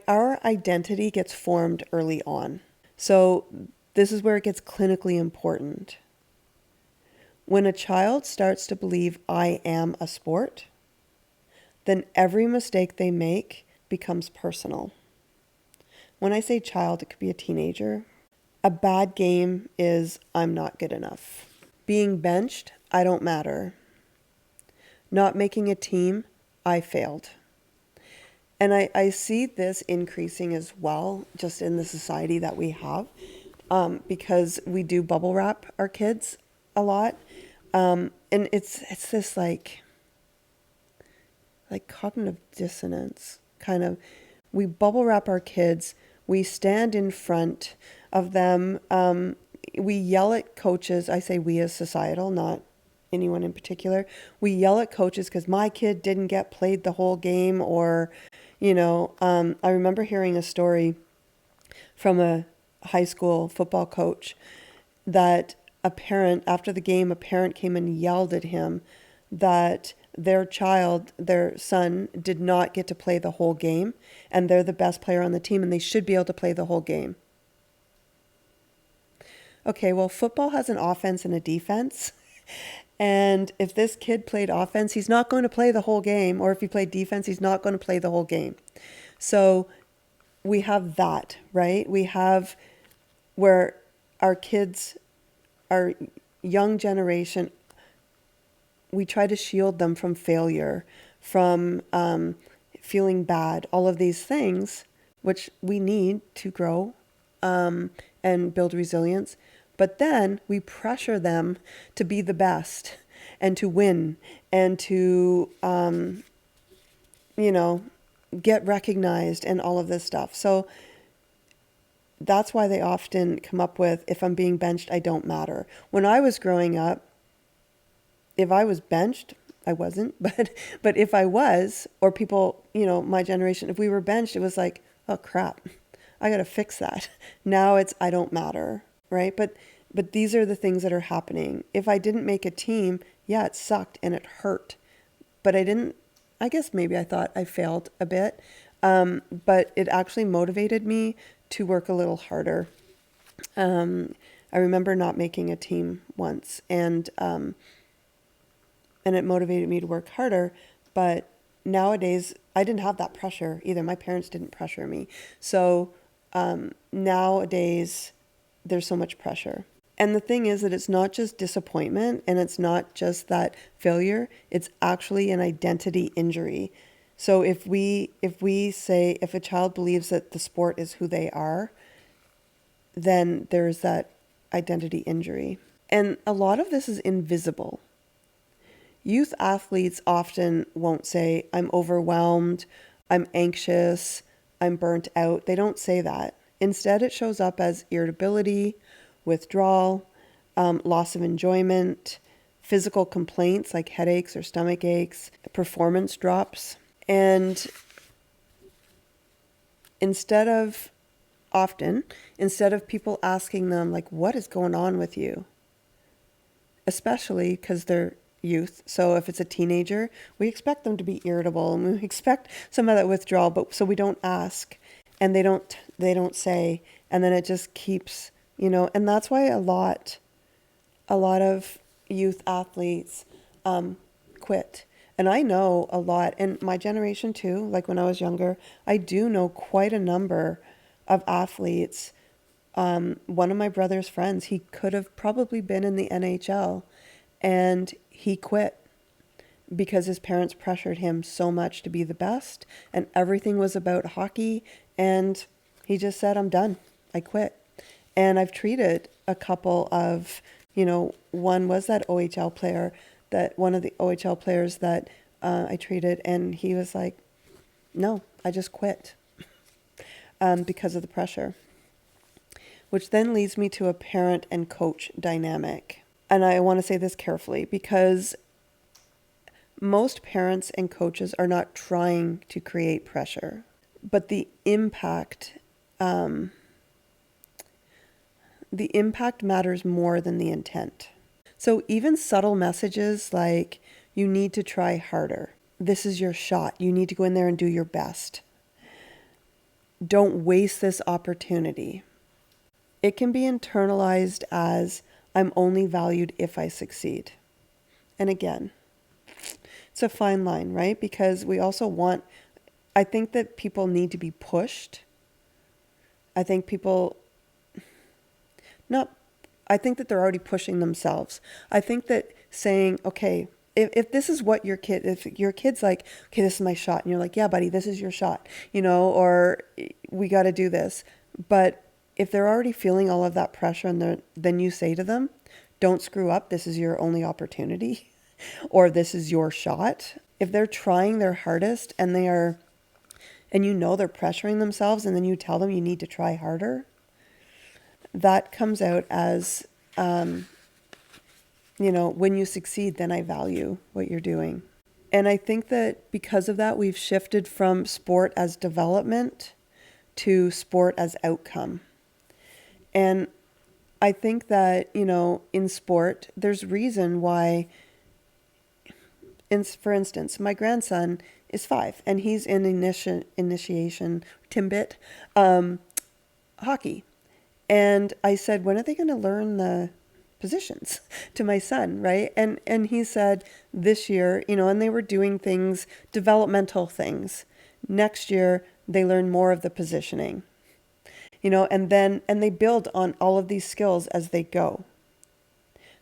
Our identity gets formed early on. So this is where it gets clinically important. When a child starts to believe I am a sport, then every mistake they make becomes personal. When I say child, it could be a teenager. A bad game is I'm not good enough. Being benched, I don't matter. Not making a team, I failed. And I see this increasing as well, just in the society that we have, because we do bubble wrap our kids a lot. And it's this like cognitive dissonance kind of. We bubble wrap our kids. We stand in front of them. We yell at coaches. I say we as societal, not anyone in particular. We yell at coaches because my kid didn't get played the whole game, or I remember hearing a story from a high school football coach that after the game, a parent came and yelled at him that their son, did not get to play the whole game, and they're the best player on the team, and they should be able to play the whole game. Okay, well, football has an offense and a defense. And if this kid played offense, he's not going to play the whole game. Or if he played defense, he's not going to play the whole game. So we have that, right? We have where our kids, our young generation, we try to shield them from failure, from feeling bad, all of these things, which we need to grow and build resilience. But then we pressure them to be the best and to win and to, get recognized and all of this stuff. So that's why they often come up with, if I'm being benched, I don't matter. When I was growing up, if I was benched, I wasn't, but if I was, or people, my generation, if we were benched, it was like, oh crap, I got to fix that. Now it's, I don't matter. Right? But these are the things that are happening. If I didn't make a team, yeah, it sucked and it hurt. But I guess maybe I thought I failed a bit. But it actually motivated me to work a little harder. I remember not making a team once, and it motivated me to work harder. But nowadays, I didn't have that pressure either. My parents didn't pressure me. So nowadays, there's so much pressure. And the thing is that it's not just disappointment, and it's not just that failure, it's actually an identity injury. So if we say, if a child believes that the sport is who they are, then there's that identity injury. And a lot of this is invisible. Youth athletes often won't say, I'm overwhelmed, I'm anxious, I'm burnt out. They don't say that. Instead, it shows up as irritability, withdrawal, loss of enjoyment, physical complaints like headaches or stomach aches, performance drops. And instead of people asking them, like, what is going on with you? Especially because they're youth. So if it's a teenager, we expect them to be irritable, and we expect some of that withdrawal, but so we don't ask. And they don't say, and then it just keeps, and that's why a lot of youth athletes quit. And I know a lot, and my generation too, like when I was younger, I do know quite a number of athletes. One of my brother's friends, he could have probably been in the NHL, and he quit because his parents pressured him so much to be the best, and everything was about hockey, and he just said, I'm done. I quit. And I've treated a couple of, one was that OHL player, that one of the OHL players that I treated, and he was like, no, I just quit because of the pressure. Which then leads me to a parent and coach dynamic. And I want to say this carefully because most parents and coaches are not trying to create pressure, but the impact matters more than the intent. So even subtle messages like, you need to try harder. This is your shot. You need to go in there and do your best. Don't waste this opportunity. It can be internalized as, I'm only valued if I succeed. And again, it's a fine line, right? Because we also I think that people need to be pushed. I think that they're already pushing themselves. I think that saying, okay, if this is what if your kid's like, okay, this is my shot. And you're like, yeah, buddy, this is your shot, or we got to do this. But if they're already feeling all of that pressure and then you say to them, don't screw up. This is your only opportunity or this is your shot. If they're trying their hardest and they're pressuring themselves and then you tell them you need to try harder, that comes out as, when you succeed, then I value what you're doing. And I think that because of that, we've shifted from sport as development to sport as outcome. And I think that, in sport, there's reason why, for instance, my grandson is 5 and he's in initiation, Timbit, hockey. And I said, when are they going to learn the positions to my son, right? And he said this year, and they were doing things, developmental things. Next year, they learn more of the positioning, and they build on all of these skills as they go.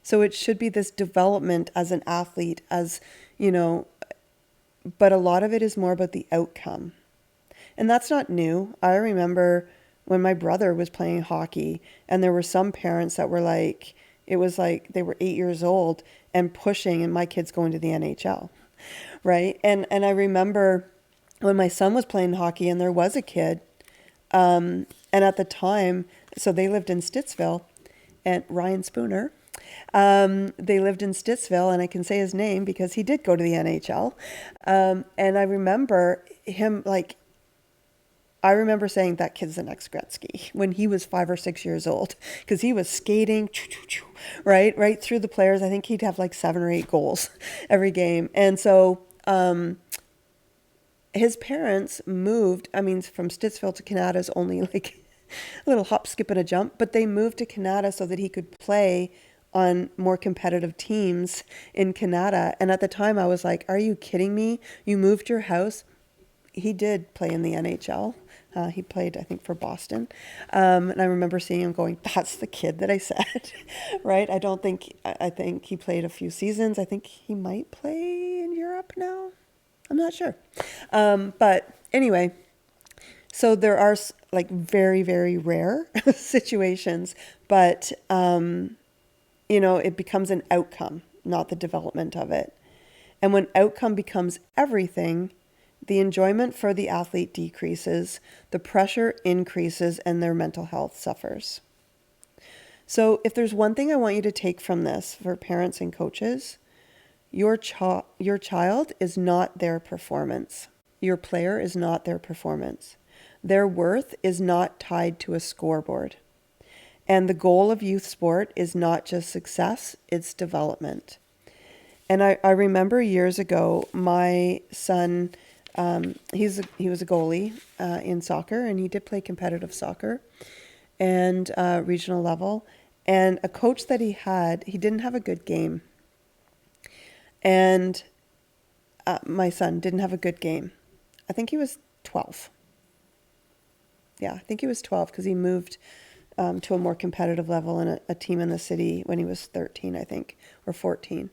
So it should be this development as an athlete, but a lot of it is more about the outcome. And that's not new. I remember when my brother was playing hockey and there were some parents that were like, it was like they were 8 years old and pushing, and my kid's going to the NHL, right? And I remember when my son was playing hockey and there was a kid, and at the time, so they lived in Stittsville, and Ryan Spooner, they lived in Stittsville, and I can say his name because he did go to the NHL. And I remember him saying that kid's the next Gretzky when he was 5 or 6 years old, because he was skating right through the players. I think he'd have like 7 or 8 goals every game. And so his parents moved, from Stittsville to Canada is only like a little hop, skip, and a jump, but they moved to Canada so that he could play on more competitive teams in Canada. And at the time I was like, are you kidding me? You moved your house. He did play in the NHL. He played, I think, for Boston. And I remember seeing him going, that's the kid that I said, right? I think he played a few seasons. I think he might play in Europe now. I'm not sure. But anyway, so there are like very, very rare situations, but, it becomes an outcome, not the development of it. And when outcome becomes everything, the enjoyment for the athlete decreases, the pressure increases, and their mental health suffers. So if there's one thing I want you to take from this for parents and coaches, your child is not their performance. Your player is not their performance. Their worth is not tied to a scoreboard. And the goal of youth sport is not just success, it's development. And I remember years ago, my son, he was a goalie in soccer, and he did play competitive soccer and regional level. And a coach that he didn't have a good game. And my son didn't have a good game. I think he was 12. Yeah, I think he was 12 because he moved to a more competitive level in a team in the city when he was 13, I think, or 14.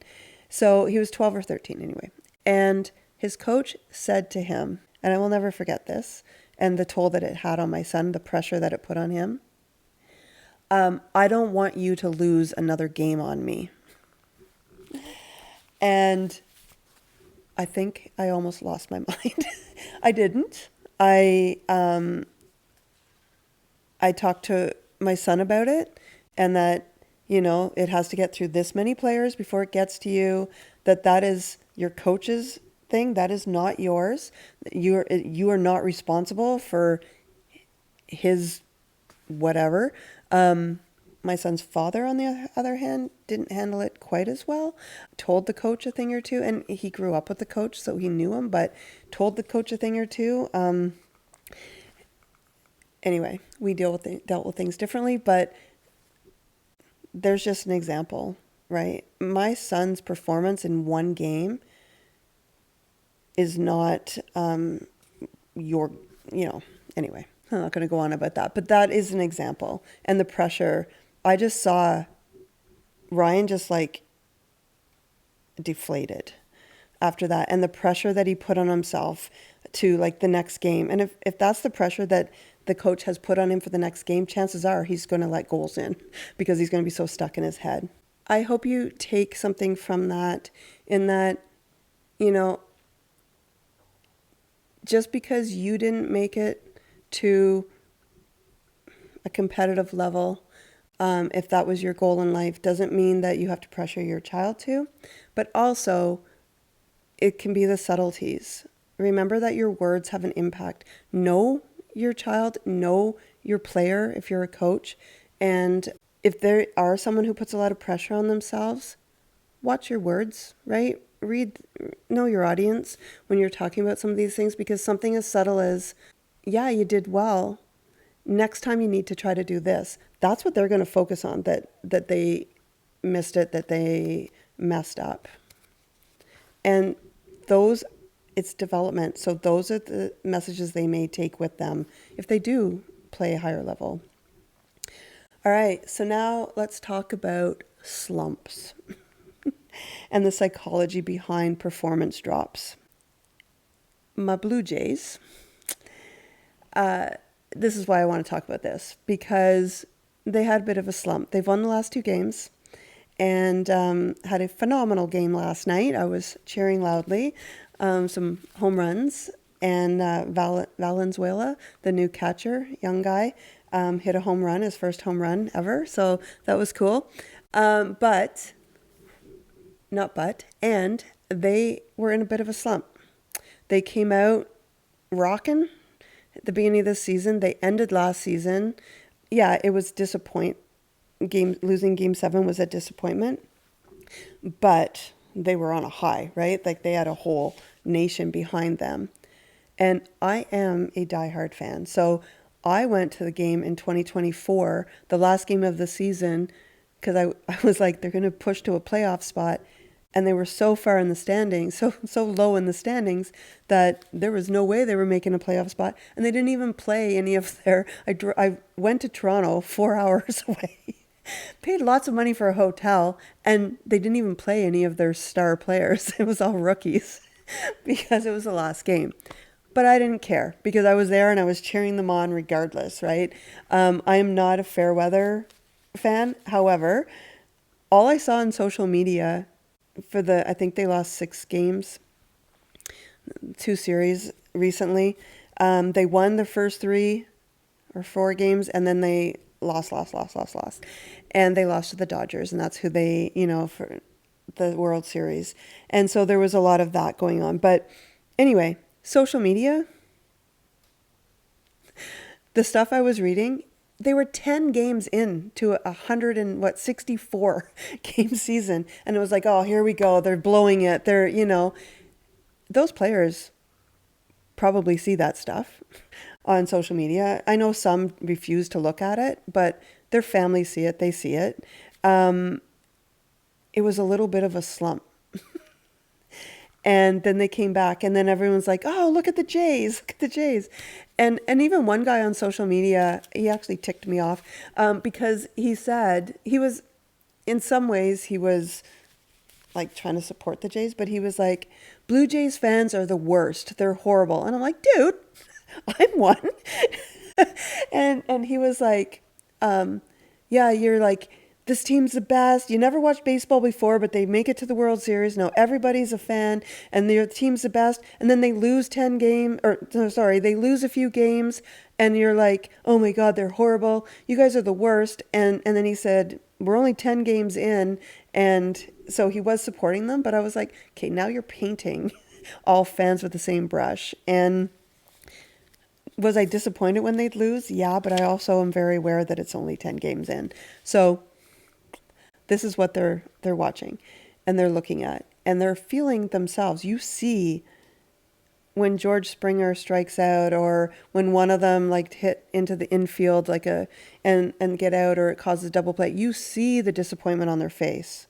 So he was 12 or 13 anyway. And his coach said to him, and I will never forget this, and the toll that it had on my son, the pressure that it put on him, I don't want you to lose another game on me. And I think I almost lost my mind. I didn't. I talked to my son about it, and that, it has to get through this many players before it gets to you, that is your coach's thing. That is not yours. You are not responsible for his whatever. My son's father, on the other hand, didn't handle it quite as well. Told the coach a thing or two, and he grew up with the coach, so he knew him, but told the coach a thing or two. Anyway, we dealt with things differently, but there's just an example, right? My son's performance in one game is not anyway, I'm not going to go on about that, but that is an example. And the pressure, I just saw Ryan just like deflated after that, and the pressure that he put on himself to like the next game. And if that's the pressure that the coach has put on him for the next game, chances are he's going to let goals in because he's going to be so stuck in his head. I hope you take something from that, in that, just because you didn't make it to a competitive level, if that was your goal in life, doesn't mean that you have to pressure your child to. But also, it can be the subtleties. Remember that your words have an impact. Know your child, know your player if you're a coach. And if there are someone who puts a lot of pressure on themselves, watch your words, right? Know your audience when you're talking about some of these things, because something as subtle as, yeah, you did well. Next time you need to try to do this. That's what they're going to focus on, that they missed it, that they messed up. And it's development. So those are the messages they may take with them if they do play a higher level. All right, so now let's talk about slumps and the psychology behind performance drops. My Blue Jays, this is why I want to talk about this, because they had a bit of a slump. They've won the last 2 games and had a phenomenal game last night. I was cheering loudly. Some home runs, and Valenzuela, the new catcher, young guy, hit a home run, his first home run ever. So that was cool. And they were in a bit of a slump. They came out rocking at the beginning of the season. They ended last season. Yeah, it was losing game 7 was a disappointment, but they were on a high, right? Like they had a whole nation behind them. And I am a diehard fan. So I went to the game in 2024, the last game of the season, because I was like, they're going to push to a playoff spot. And they were so far in the standings, so low in the standings, that there was no way they were making a playoff spot. And they didn't even play any of their... I went to Toronto 4 hours away, paid lots of money for a hotel, and they didn't even play any of their star players. It was all rookies because it was the last game. But I didn't care because I was there and I was cheering them on regardless, right? I am not a fair weather fan. However, all I saw on social media I think they lost 6 games, 2 series recently. They won the first 3 or 4 games, and then they lost. And they lost to the Dodgers, and that's who they, for the World Series. And so there was a lot of that going on. But anyway, social media, the stuff I was reading, they were 10 games in to 64 game season. And it was like, oh, here we go. They're blowing it. Those players probably see that stuff on social media. I know some refuse to look at it, but their families see it. They see it. It was a little bit of a slump. And then they came back, and then everyone's like, oh, look at the Jays, look at the Jays. And even one guy on social media, he actually ticked me off because he said in some ways, he was like trying to support the Jays, but he was like, Blue Jays fans are the worst. They're horrible. And I'm like, dude, I'm one. And he was like, yeah, you're like, this team's the best. You never watched baseball before, but they make it to the World Series. Now everybody's a fan, and their team's the best. And then they lose they lose a few games, and you're like, oh my God, they're horrible. You guys are the worst. And then he said, we're only 10 games in, and so he was supporting them. But I was like, okay, now you're painting all fans with the same brush. And was I disappointed when they'd lose? Yeah, but I also am very aware that it's only 10 games in. So this is what they're watching and they're looking at and they're feeling themselves. You see when George Springer strikes out, or when one of them like hit into the infield and get out, or it causes double play, you see the disappointment on their face.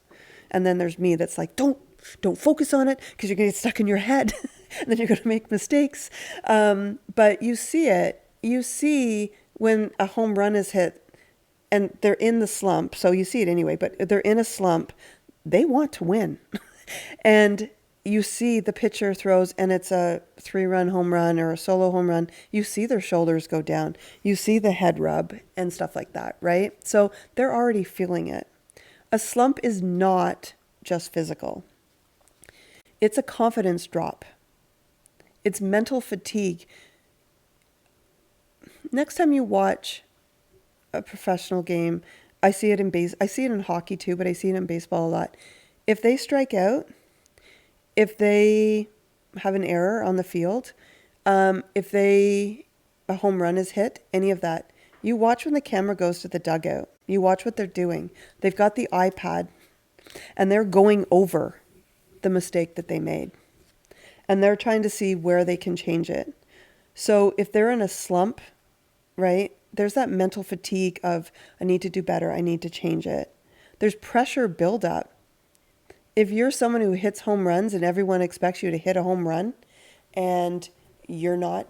And then there's me that's like, don't focus on it because you're going to get stuck in your head and then you're going to make mistakes. But you see it. You see when a home run is hit and they're in the slump. So you see it anyway, but they're in a slump. They want to win. And you see the pitcher throws and it's a 3-run home run or a solo home run. You see their shoulders go down. You see the head rub and stuff like that, right? So they're already feeling it. A slump is not just physical. It's a confidence drop. It's mental fatigue. Next time you watch a professional game, I see it in hockey too, but I see it in baseball a lot. If they strike out, if they have an error on the field, if a home run is hit, any of that, you watch when the camera goes to the dugout. You watch what they're doing. They've got the iPad and they're going over the mistake that they made. And they're trying to see where they can change it. So if they're in a slump, right, there's that mental fatigue of, I need to do better, I need to change it. There's pressure buildup. If you're someone who hits home runs and everyone expects you to hit a home run and you're not,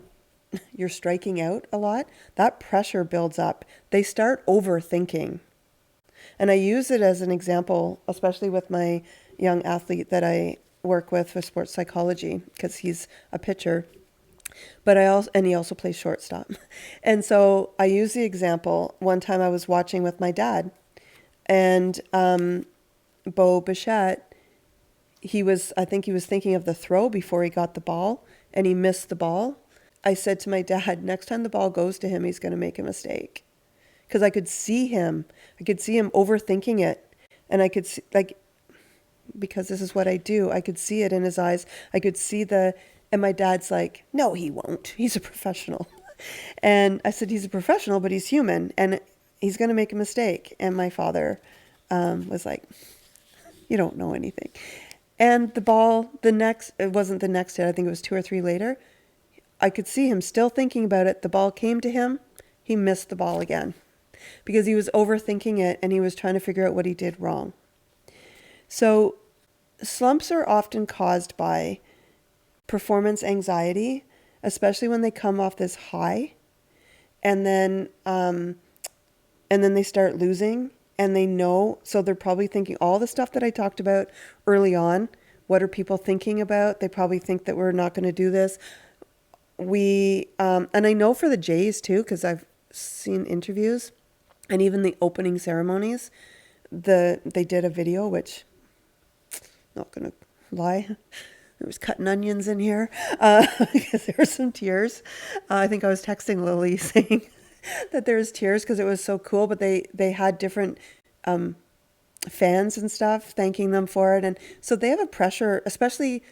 you're striking out a lot, that pressure builds up. They start overthinking. And I use it as an example, especially with my young athlete that I work with for sports psychology, because he's a pitcher. But he also plays shortstop. And so I use the example. One time I was watching with my dad, and Bo Bichette, I think he was thinking of the throw before he got the ball, and he missed the ball. I said to my dad, next time the ball goes to him, he's going to make a mistake. Because I could see him overthinking it. And I could see, because this is what I do, I could see it in his eyes. I could see and my dad's like, no, he won't. He's a professional. And I said, he's a professional, but he's human and he's going to make a mistake. And my father was like, you don't know anything. And the ball, it wasn't the next hit, I think it was 2 or 3 later, I could see him still thinking about it. The ball came to him. He missed the ball again because he was overthinking it and he was trying to figure out what he did wrong. So slumps are often caused by performance anxiety, especially when they come off this high and then they start losing and they know, so they're probably thinking all the stuff that I talked about early on. What are people thinking about? They probably think that we're not going to do this. And I know for the Jays too, because I've seen interviews and even the opening ceremonies, they did a video, which, not going to lie, there was cutting onions in here because there were some tears. I think I was texting Lily saying that there was tears because it was so cool, but they had different fans and stuff thanking them for it. And so they have a pressure, especially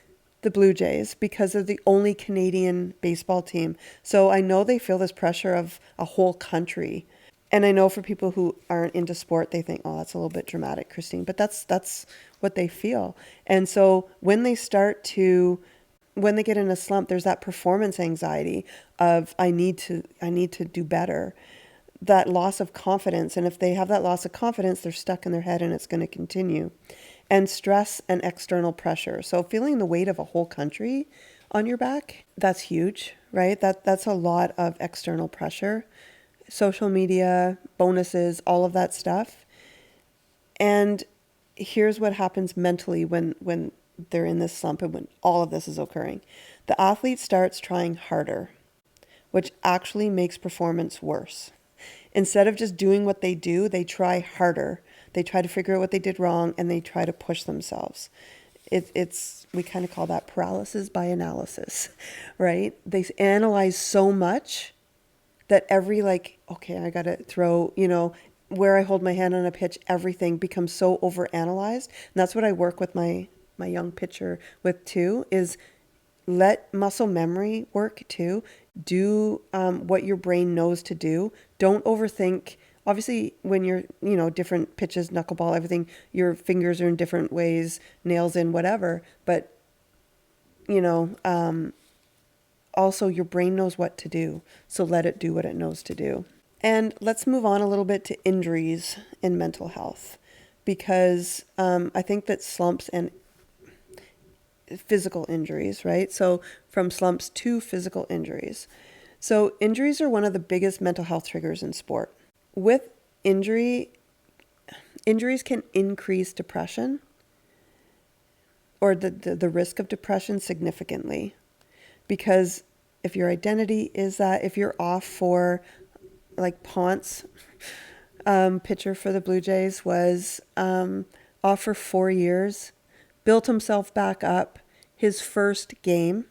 the Blue Jays, because they're the only Canadian baseball team. So I know they feel this pressure of a whole country. And I know for people who aren't into sport, they think, oh, that's a little bit dramatic, Christine. But that's what they feel. And so when they get in a slump, there's that performance anxiety of I need to do better. That loss of confidence. And if they have that loss of confidence, they're stuck in their head and it's going to continue. and stress and external pressure. So feeling the weight of a whole country on your back, that's huge, right? That's a lot of external pressure, social media, bonuses, all of that stuff. And here's what happens mentally when they're in this slump and when all of this is occurring. The athlete starts trying harder, which actually makes performance worse. Instead of just doing what they do, they try harder. They try to figure out what they did wrong and they try to push themselves. We kind of call that paralysis by analysis, right? They analyze so much that every okay, I got to throw, where I hold my hand on a pitch, everything becomes so overanalyzed. And that's what I work with my young pitcher with too, is let muscle memory work too. Do what your brain knows to do. Don't overthink. Obviously, when you're, different pitches, knuckleball, everything, your fingers are in different ways, nails in, whatever. But, also your brain knows what to do. So let it do what it knows to do. And let's move on a little bit to injuries in mental health, because I think that slumps and physical injuries, right? So from slumps to physical injuries. So injuries are one of the biggest mental health triggers in sport. With injuries can increase depression or the risk of depression significantly. Because if your identity is that, if you're off for, like Ponce, pitcher for the Blue Jays, was off for 4 years, built himself back up. His first game,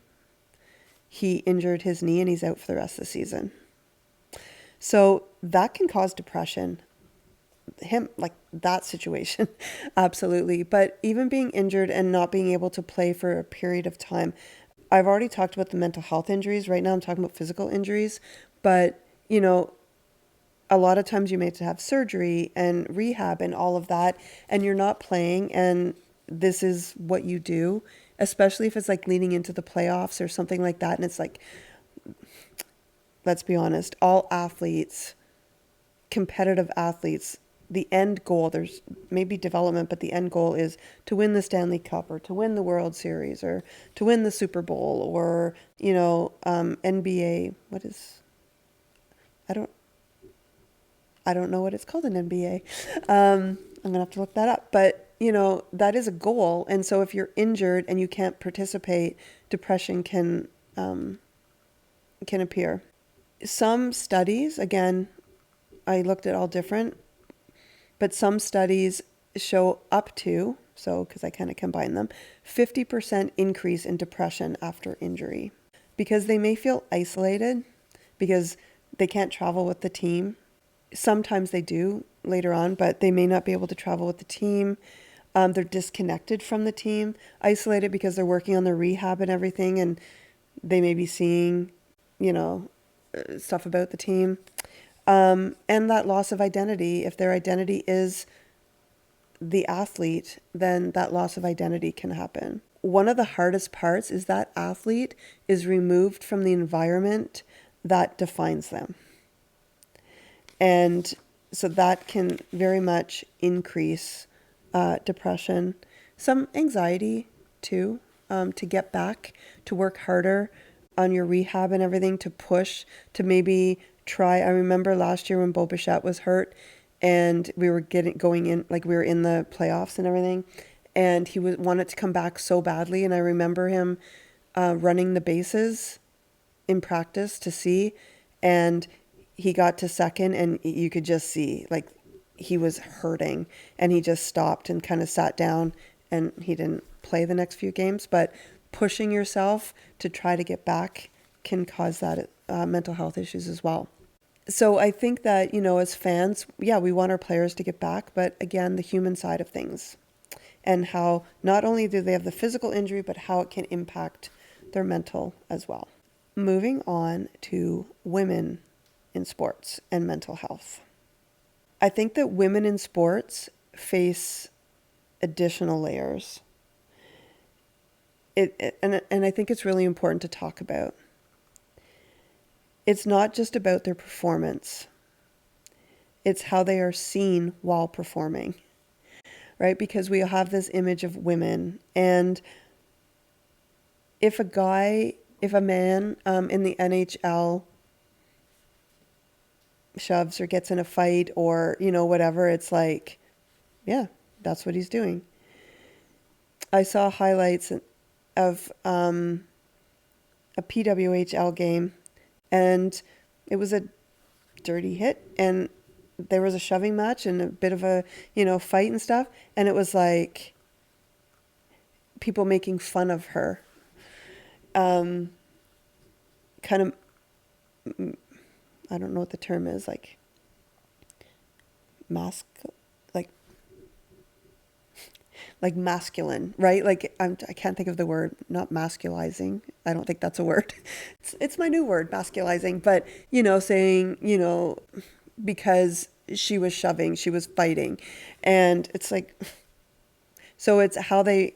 he injured his knee and he's out for the rest of the season. So that can cause depression. That situation, absolutely. But even being injured and not being able to play for a period of time, I've already talked about the mental health injuries. Right now I'm talking about physical injuries, but a lot of times you may have to have surgery and rehab and all of that, and you're not playing, and this is what you do, especially if it's leading into the playoffs or something like that. And it's let's be honest, all athletes, competitive athletes, the end goal, there's maybe development, but the end goal is to win the Stanley Cup or to win the World Series or to win the Super Bowl or, NBA. I don't know what it's called in NBA. I'm going to have to look that up. But, that is a goal. And so if you're injured and you can't participate, depression can appear. Some studies, again, I looked at all different, but some studies show up to, because I kind of combine them, 50% increase in depression after injury. Because they may feel isolated because they can't travel with the team. Sometimes they do later on, but they may not be able to travel with the team. They're disconnected from the team, isolated because they're working on their rehab and everything, and they may be seeing, stuff about the team. And that loss of identity, if their identity is the athlete, then that loss of identity can happen. One of the hardest parts is that athlete is removed from the environment that defines them. And so that can very much increase depression, some anxiety too, to get back, to work harder on your rehab and everything, to push, to maybe try. I remember last year when Bo Bichette was hurt and we were going in, we were in the playoffs and everything, and he wanted to come back so badly. And I remember him running the bases in practice to see, and he got to second and you could just see he was hurting, and he just stopped and kind of sat down, and he didn't play the next few games. But pushing yourself to try to get back can cause that mental health issues as well. So I think that, as fans, we want our players to get back, but again, the human side of things and how not only do they have the physical injury, but how it can impact their mental as well. Moving on to women in sports and mental health. I think that women in sports face additional layers. And I think it's really important to talk about. It's not just about their performance. It's how they are seen while performing. right? Because we have this image of women. And if a man in the NHL shoves or gets in a fight or, whatever, it's like, yeah, that's what he's doing. I saw highlights of a PWHL game, and it was a dirty hit, and there was a shoving match and a bit of a, fight and stuff, and it was like people making fun of her. Kind of, I don't know what the term is, like like masculine, right? Like I can't think of the word, not masculizing. I don't think that's a word. It's my new word, masculizing. But, saying, because she was shoving, she was fighting. And it's like, so it's how they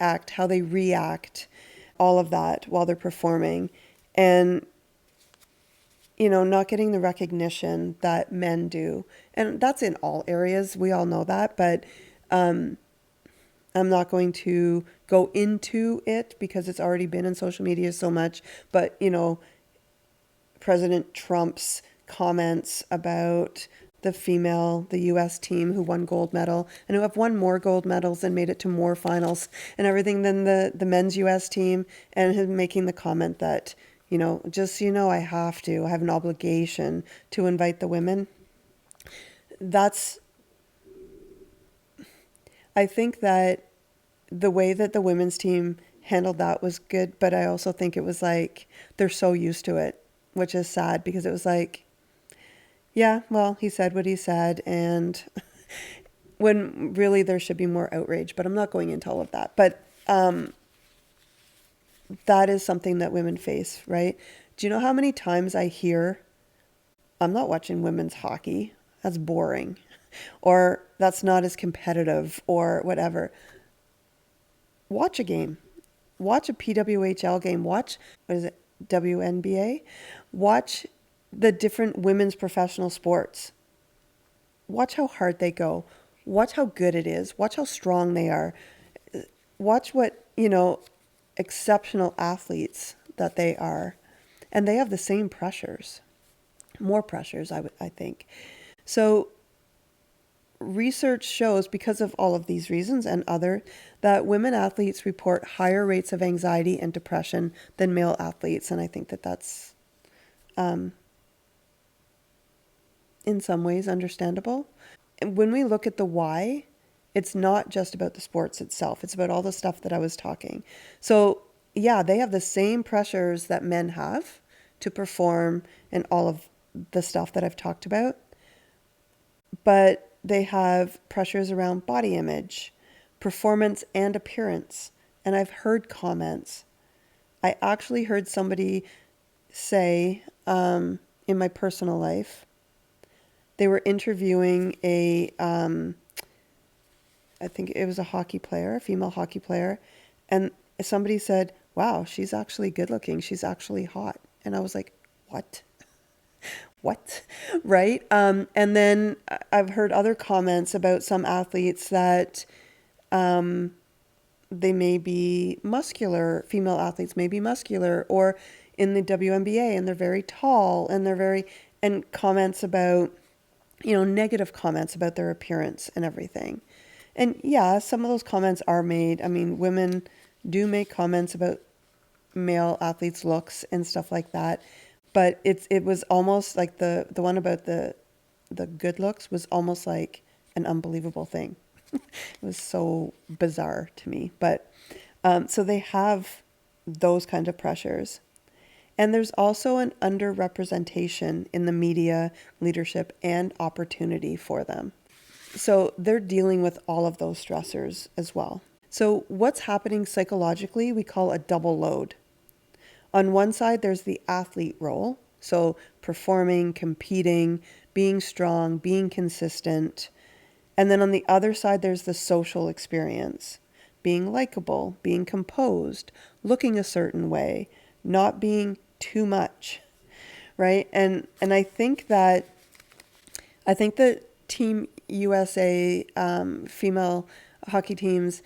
act, how they react, all of that while they're performing. And, not getting the recognition that men do. And that's in all areas. We all know that. But, I'm not going to go into it because it's already been in social media so much. But, President Trump's comments about the U.S. team who won gold medal and who have won more gold medals and made it to more finals and everything than the men's U.S. team, and him making the comment that, just so you know, I have an obligation to invite the women. I think that the way that the women's team handled that was good, but I also think it was like they're so used to it, which is sad because it was like, yeah, well, he said what he said, and when really there should be more outrage, but I'm not going into all of that. But that is something that women face, right? Do you know how many times I hear, I'm not watching women's hockey, that's boring, or that's not as competitive, or whatever. Watch a game. Watch a PWHL game. Watch, what is it, WNBA? Watch the different women's professional sports. Watch how hard they go. Watch how good it is. Watch how strong they are. Watch what, exceptional athletes that they are. And they have the same pressures. More pressures, I think. So research shows, because of all of these reasons and other, that women athletes report higher rates of anxiety and depression than male athletes. And I think that that's in some ways understandable. And when we look at the why, it's not just about the sports itself. It's about all the stuff that I was talking. So yeah, they have the same pressures that men have to perform and all of the stuff that I've talked about. But they have pressures around body image, performance, and appearance. And I've heard comments. I actually heard somebody say in my personal life, they were interviewing I think it was a hockey player, a female hockey player. And somebody said, wow, she's actually good looking. She's actually hot. And I was like, what? What? Right? And then I've heard other comments about some athletes that they may be muscular, female athletes may be muscular, or in the WNBA, and they're very tall, and and comments about, negative comments about their appearance and everything. And yeah, some of those comments are made. I mean, women do make comments about male athletes' looks and stuff like that. But it was almost like the one about the good looks was almost like an unbelievable thing. It was so bizarre to me. But so they have those kind of pressures. And there's also an underrepresentation in the media, leadership, and opportunity for them. So they're dealing with all of those stressors as well. So what's happening psychologically, we call a double load. On one side, there's the athlete role. So performing, competing, being strong, being consistent. And then on the other side, there's the social experience. Being likable, being composed, looking a certain way, not being too much, right? And I think that Team USA female hockey team's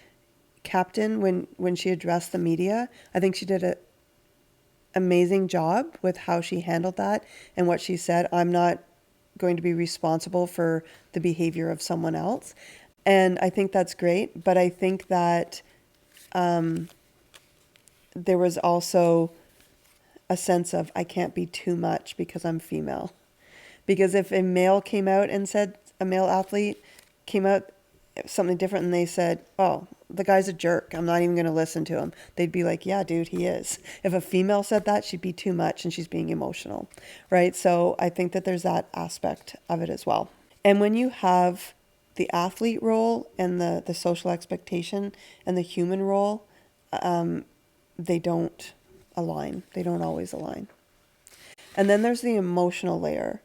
captain, when she addressed the media, I think she did an amazing job with how she handled that and what she said. I'm not going to be responsible for the behavior of someone else. And I think that's great. But I think that there was also a sense of, I can't be too much because I'm female. Because if a male came out and said, a male athlete came out something different and they said, oh, the guy's a jerk, I'm not even going to listen to him, they'd be like, yeah, dude, he is. If a female said that, she'd be too much and she's being emotional, right? So I think that there's that aspect of it as well. And when you have the athlete role and the social expectation and the human role, they don't align. They don't always align. And then there's the emotional layer.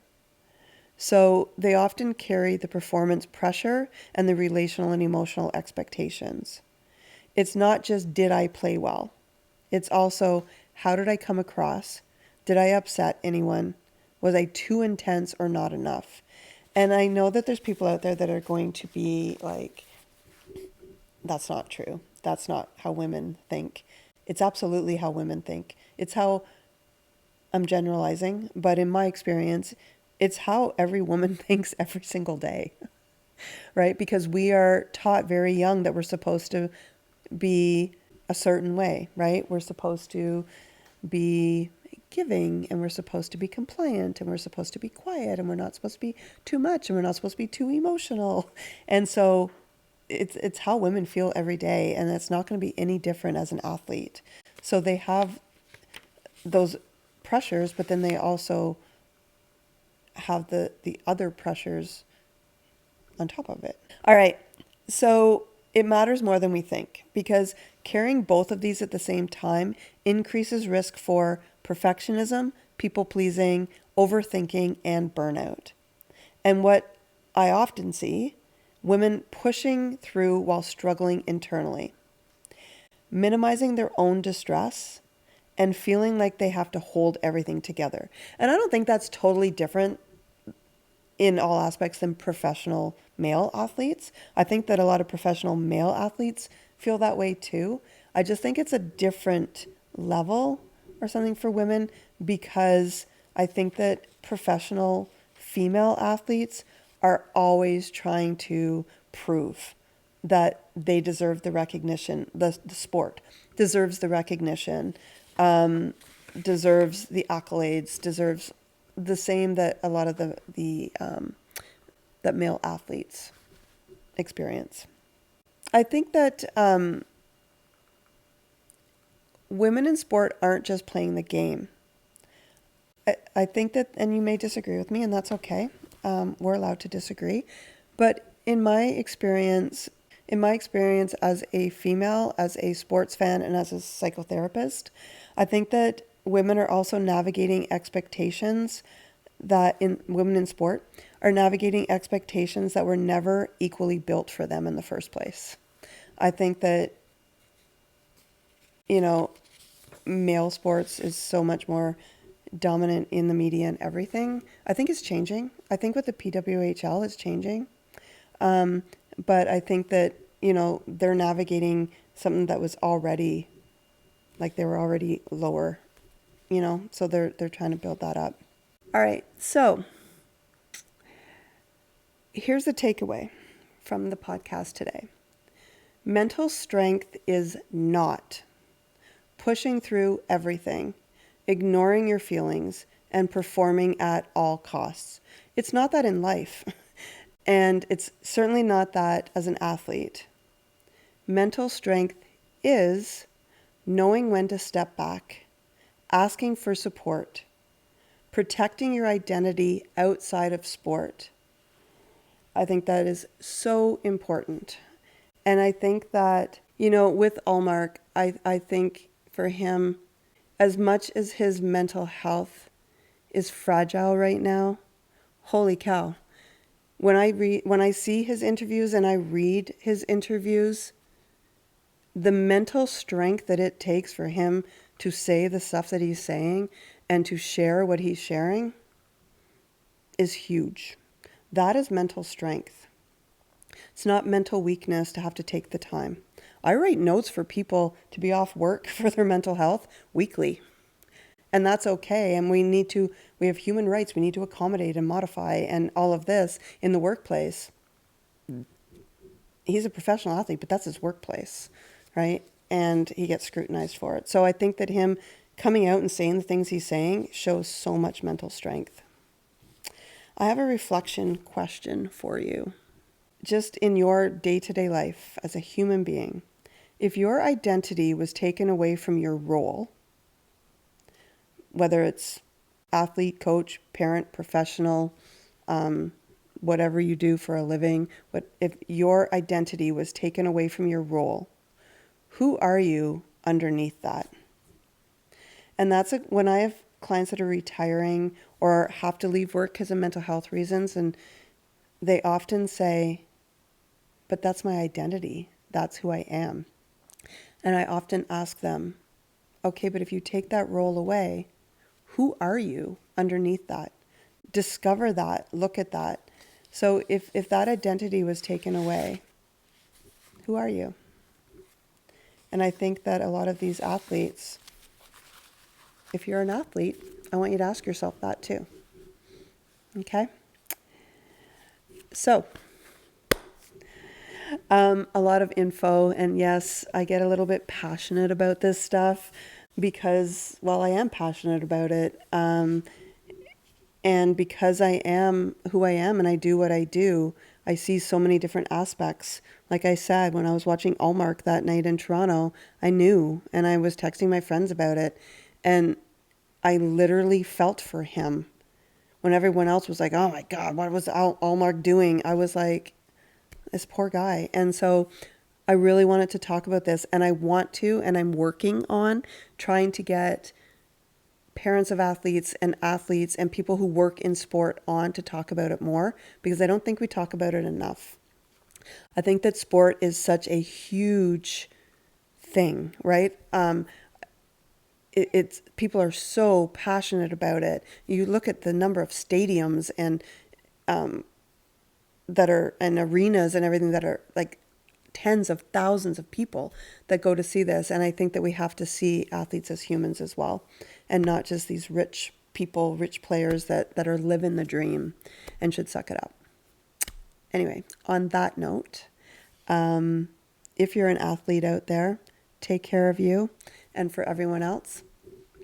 So they often carry the performance pressure and the relational and emotional expectations. It's not just, did I play well? It's also, how did I come across? Did I upset anyone? Was I too intense or not enough? And I know that there's people out there that are going to be like, that's not true. That's not how women think. It's absolutely how women think. It's how, I'm generalizing, but in my experience, it's how every woman thinks every single day, right? Because we are taught very young that we're supposed to be a certain way, right? We're supposed to be giving, and we're supposed to be compliant, and we're supposed to be quiet, and we're not supposed to be too much, and we're not supposed to be too emotional. And so it's how women feel every day, and it's not going to be any different as an athlete. So they have those pressures, but then they also have the other pressures on top of it. All right. So it matters more than we think, because carrying both of these at the same time increases risk for perfectionism, people pleasing, overthinking, and burnout. And what I often see, women pushing through while struggling internally, minimizing their own distress, and feeling like they have to hold everything together. And I don't think that's totally different in all aspects than professional male athletes. I think that a lot of professional male athletes feel that way too. I just think it's a different level or something for women, because I think that professional female athletes are always trying to prove that they deserve the recognition, the sport deserves the recognition, deserves the accolades, deserves the same that a lot of that male athletes experience. I think that women in sport aren't just playing the game. I think that, and you may disagree with me, and that's okay. We're allowed to disagree. But in my experience as a female, as a sports fan, and as a psychotherapist, I think that women are also navigating expectations women in sport are navigating expectations that were never equally built for them in the first place. I think that, male sports is so much more dominant in the media and everything. I think it's changing. I think with the PWHL it's changing. But I think that, they're navigating something that was already, like they were already lower, so they're trying to build that up. All right, so here's the takeaway from the podcast today. Mental strength is not pushing through everything, ignoring your feelings, and performing at all costs. It's not that in life, and it's certainly not that as an athlete. Mental strength is knowing when to step back, asking for support, protecting your identity outside of sport. I think that is so important. And I think that, with Ullmark, I think for him, as much as his mental health is fragile right now, holy cow. When I see his interviews and I read his interviews, the mental strength that it takes for him to say the stuff that he's saying and to share what he's sharing is huge. That is mental strength. It's not mental weakness to have to take the time. I write notes for people to be off work for their mental health weekly. And that's okay. And we have human rights. We need to accommodate and modify and all of this in the workplace. He's a professional athlete, but that's his workplace, right? And he gets scrutinized for it. So I think that him coming out and saying the things he's saying shows so much mental strength. I have a reflection question for you. Just in your day-to-day life as a human being, if your identity was taken away from your role, whether it's athlete, coach, parent, professional, whatever you do for a living, if your identity was taken away from your role, who are you underneath that? And that's when I have clients that are retiring or have to leave work because of mental health reasons, and they often say, but that's my identity. That's who I am. And I often ask them, okay, but if you take that role away, who are you underneath that? Discover that, look at that. So if that identity was taken away, who are you? And I think that a lot of these athletes, if you're an athlete, I want you to ask yourself that too. Okay? So, a lot of info, and yes, I get a little bit passionate about this stuff because, well, I am passionate about it. And because I am who I am and I do what I do, I see so many different aspects. Like I said, when I was watching Allmark that night in Toronto, I knew, and I was texting my friends about it, and I literally felt for him. When everyone else was like, oh my God, what was Allmark doing? I was like, this poor guy. And so I really wanted to talk about this, and I want to, and I'm working on trying to get parents of athletes and people who work in sport on to talk about it more, because I don't think we talk about it enough. I think that sport is such a huge thing, right? It's people are so passionate about it. You look at the number of stadiums and that are, and arenas and everything that are like tens of thousands of people that go to see this. And I think that we have to see athletes as humans as well, and not just these rich people, rich players that are living the dream and should suck it up. Anyway, on that note, if you're an athlete out there, take care of you. And for everyone else,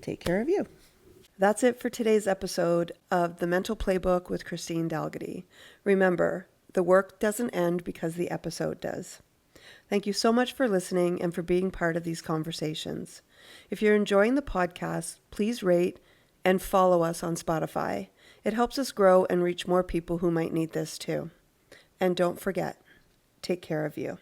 take care of you. That's it for today's episode of the Mental Playbook with Christine Dalgety. Remember, the work doesn't end because the episode does. Thank you so much for listening and for being part of these conversations. If you're enjoying the podcast, please rate and follow us on Spotify. It helps us grow and reach more people who might need this too. And don't forget, take care of you.